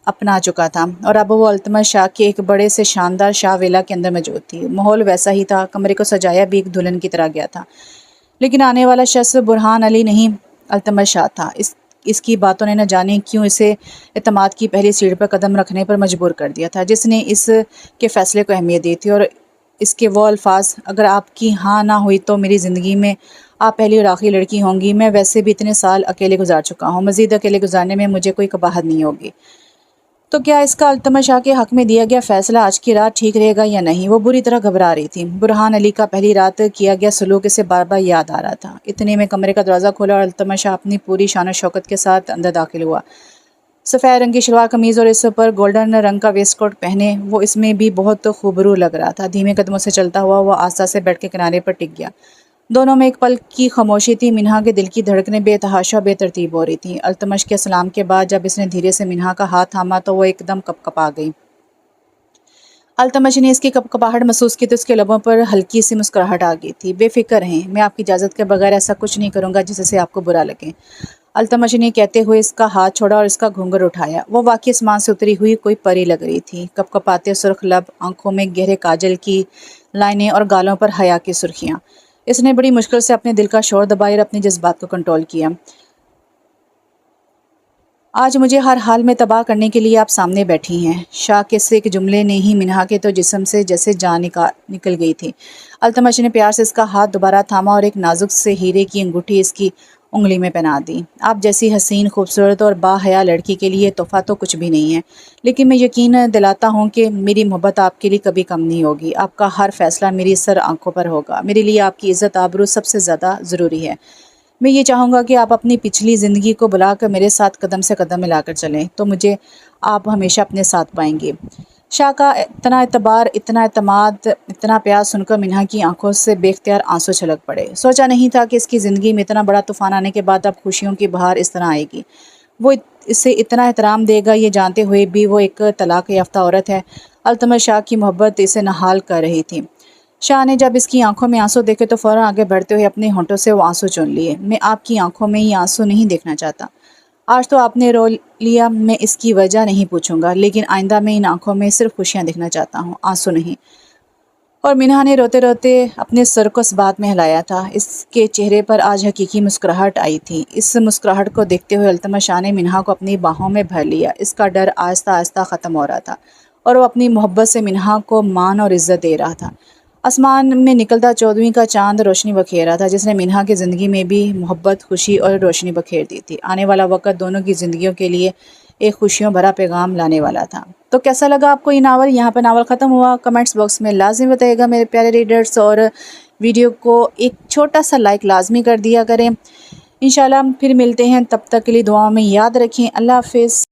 اپنا چکا تھا، اور اب وہ التمش شاہ کے ایک بڑے سے شاندار شاہ ویلا کے اندر موجود تھی۔ ماحول ویسا ہی تھا، کمرے کو سجایا بھی ایک دلہن کی طرح گیا تھا، لیکن آنے والا شخص برہان علی نہیں، التمش شاہ تھا۔ اس کی باتوں نے نہ جانے کیوں اسے اعتماد کی پہلی سیڑھی پر قدم رکھنے پر مجبور کر دیا تھا جس نے اس کے فیصلے کو اہمیت دی تھی، اور اس کے وہ الفاظ، اگر آپ کی ہاں نہ ہوئی تو میری زندگی میں آپ پہلی اور آخری لڑکی ہوں گی۔ میں ویسے بھی اتنے سال اکیلے گزار چکا ہوں، مزید اکیلے گزارنے میں مجھے کوئی قباحت نہیں ہوگی۔ تو کیا اس کا التمش شاہ کے حق میں دیا گیا فیصلہ آج کی رات ٹھیک رہے گا یا نہیں؟ وہ بری طرح گھبرا رہی تھی۔ برہان علی کا پہلی رات کیا گیا سلوک اسے بار بار یاد آ رہا تھا۔ اتنے میں کمرے کا دروازہ کھولا اور التمش شاہ اپنی پوری شان و شوکت کے ساتھ اندر داخل ہوا۔ سفید رنگ کی شلوار قمیض اور اس پر گولڈن رنگ کا ویسٹ کوٹ پہنے وہ اس میں بھی بہت خوبرو لگ رہا تھا۔ دھیمے قدموں سے چلتا ہوا وہ آستہ سے بیٹھ کے کنارے پر ٹک گیا۔ دونوں میں ایک پل کی خاموشی تھی۔ منہا کے دل کی دھڑکنیں بے تحاشا بے ترتیب ہو رہی تھیں۔ التمش کے سلام کے بعد جب اس نے دھیرے سے منہا کا ہاتھ تھاما تو وہ ایک دم کپکپا گئی۔ التمش نے اس کی کپکپاہٹ محسوس کی تو اس کے لبوں پر ہلکی سی مسکراہٹ آ گئی تھی۔ بے فکر ہیں، میں آپ کی اجازت کے بغیر ایسا کچھ نہیں کروں گا جس سے آپ کو برا لگے۔ التمش نے کہتے ہوئے اس کا ہاتھ چھوڑا اور اس کا گھنگھر اٹھایا۔ وہ واقعی آسمان سے اتری ہوئی کوئی پری لگ رہی تھی۔ کپکپاتے سرخ لب، آنکھوں میں گہرے کاجل کی لائنیں اور گالوں پر حیا کی سرخیاں۔ اس نے بڑی مشکل سے اپنے دل کا شور دبایا اور اپنے جذبات کو کنٹرول کیا۔ آج مجھے ہر حال میں تباہ کرنے کے لیے آپ سامنے بیٹھی ہیں۔ شاہ کے سے ایک جملے نے ہی منہا کے تو جسم سے جیسے جان نکل گئی تھی۔ التمش نے پیار سے اس کا ہاتھ دوبارہ تھاما اور ایک نازک سے ہیرے کی انگوٹھی اس کی انگلی میں پہنا دی۔ آپ جیسی حسین، خوبصورت اور باحیا لڑکی کے لیے تحفہ تو کچھ بھی نہیں ہے، لیکن میں یقین دلاتا ہوں کہ میری محبت آپ کے لیے کبھی کم نہیں ہوگی۔ آپ کا ہر فیصلہ میری سر آنکھوں پر ہوگا۔ میرے لیے آپ کی عزت آبرو سب سے زیادہ ضروری ہے۔ میں یہ چاہوں گا کہ آپ اپنی پچھلی زندگی کو بلا کر میرے ساتھ قدم سے قدم ملا کر چلیں تو مجھے آپ ہمیشہ اپنے ساتھ پائیں گے۔ شاہ کا اتنا اعتبار، اتنا اعتماد، اتنا پیار سن کر منہا کی آنکھوں سے بے اختیار آنسو چھلک پڑے۔ سوچا نہیں تھا کہ اس کی زندگی میں اتنا بڑا طوفان آنے کے بعد اب خوشیوں کی بہار اس طرح آئے گی۔ وہ اسے اتنا احترام دے گا یہ جانتے ہوئے بھی وہ ایک طلاق یافتہ عورت ہے۔ التمش شاہ کی محبت اسے نہال کر رہی تھی۔ شاہ نے جب اس کی آنکھوں میں آنسو دیکھے تو فوراً آگے بڑھتے ہوئے اپنے ہونٹوں سے وہ آنسو چون لیے۔ میں آپ کی آنکھوں میں یہ آنسو نہیں دیکھنا چاہتا۔ آج تو آپ نے رو لیا، میں اس کی وجہ نہیں پوچھوں گا، لیکن آئندہ میں ان آنکھوں میں صرف خوشیاں دیکھنا چاہتا ہوں، آنسو نہیں۔ اور منہا نے روتے روتے اپنے سر کو اس بات میں ہلایا تھا۔ اس کے چہرے پر آج حقیقی مسکراہٹ آئی تھی۔ اس مسکراہٹ کو دیکھتے ہوئے التمش شاہ نے منہا کو اپنی باہوں میں بھر لیا۔ اس کا ڈر آہستہ آہستہ ختم ہو رہا تھا اور وہ اپنی محبت سے منہا کو مان اور عزت دے رہا تھا۔ آسمان میں نکلتا 14ویں کا چاند روشنی بکھیر رہا تھا جس نے منہا کی زندگی میں بھی محبت، خوشی اور روشنی بکھیر دی تھی۔ آنے والا وقت دونوں کی زندگیوں کے لیے ایک خوشیوں بھرا پیغام لانے والا تھا۔ تو کیسا لگا آپ کو یہ ناول؟ یہاں پہ ناول ختم ہوا۔ کمنٹس باکس میں لازمی بتائیے گا میرے پیارے ریڈرز، اور ویڈیو کو ایک چھوٹا سا لائک لازمی کر دیا کریں۔ انشاءاللہ پھر ملتے ہیں، تب تک کے لیے دعاؤں میں یاد رکھیں۔ اللہ حافظ۔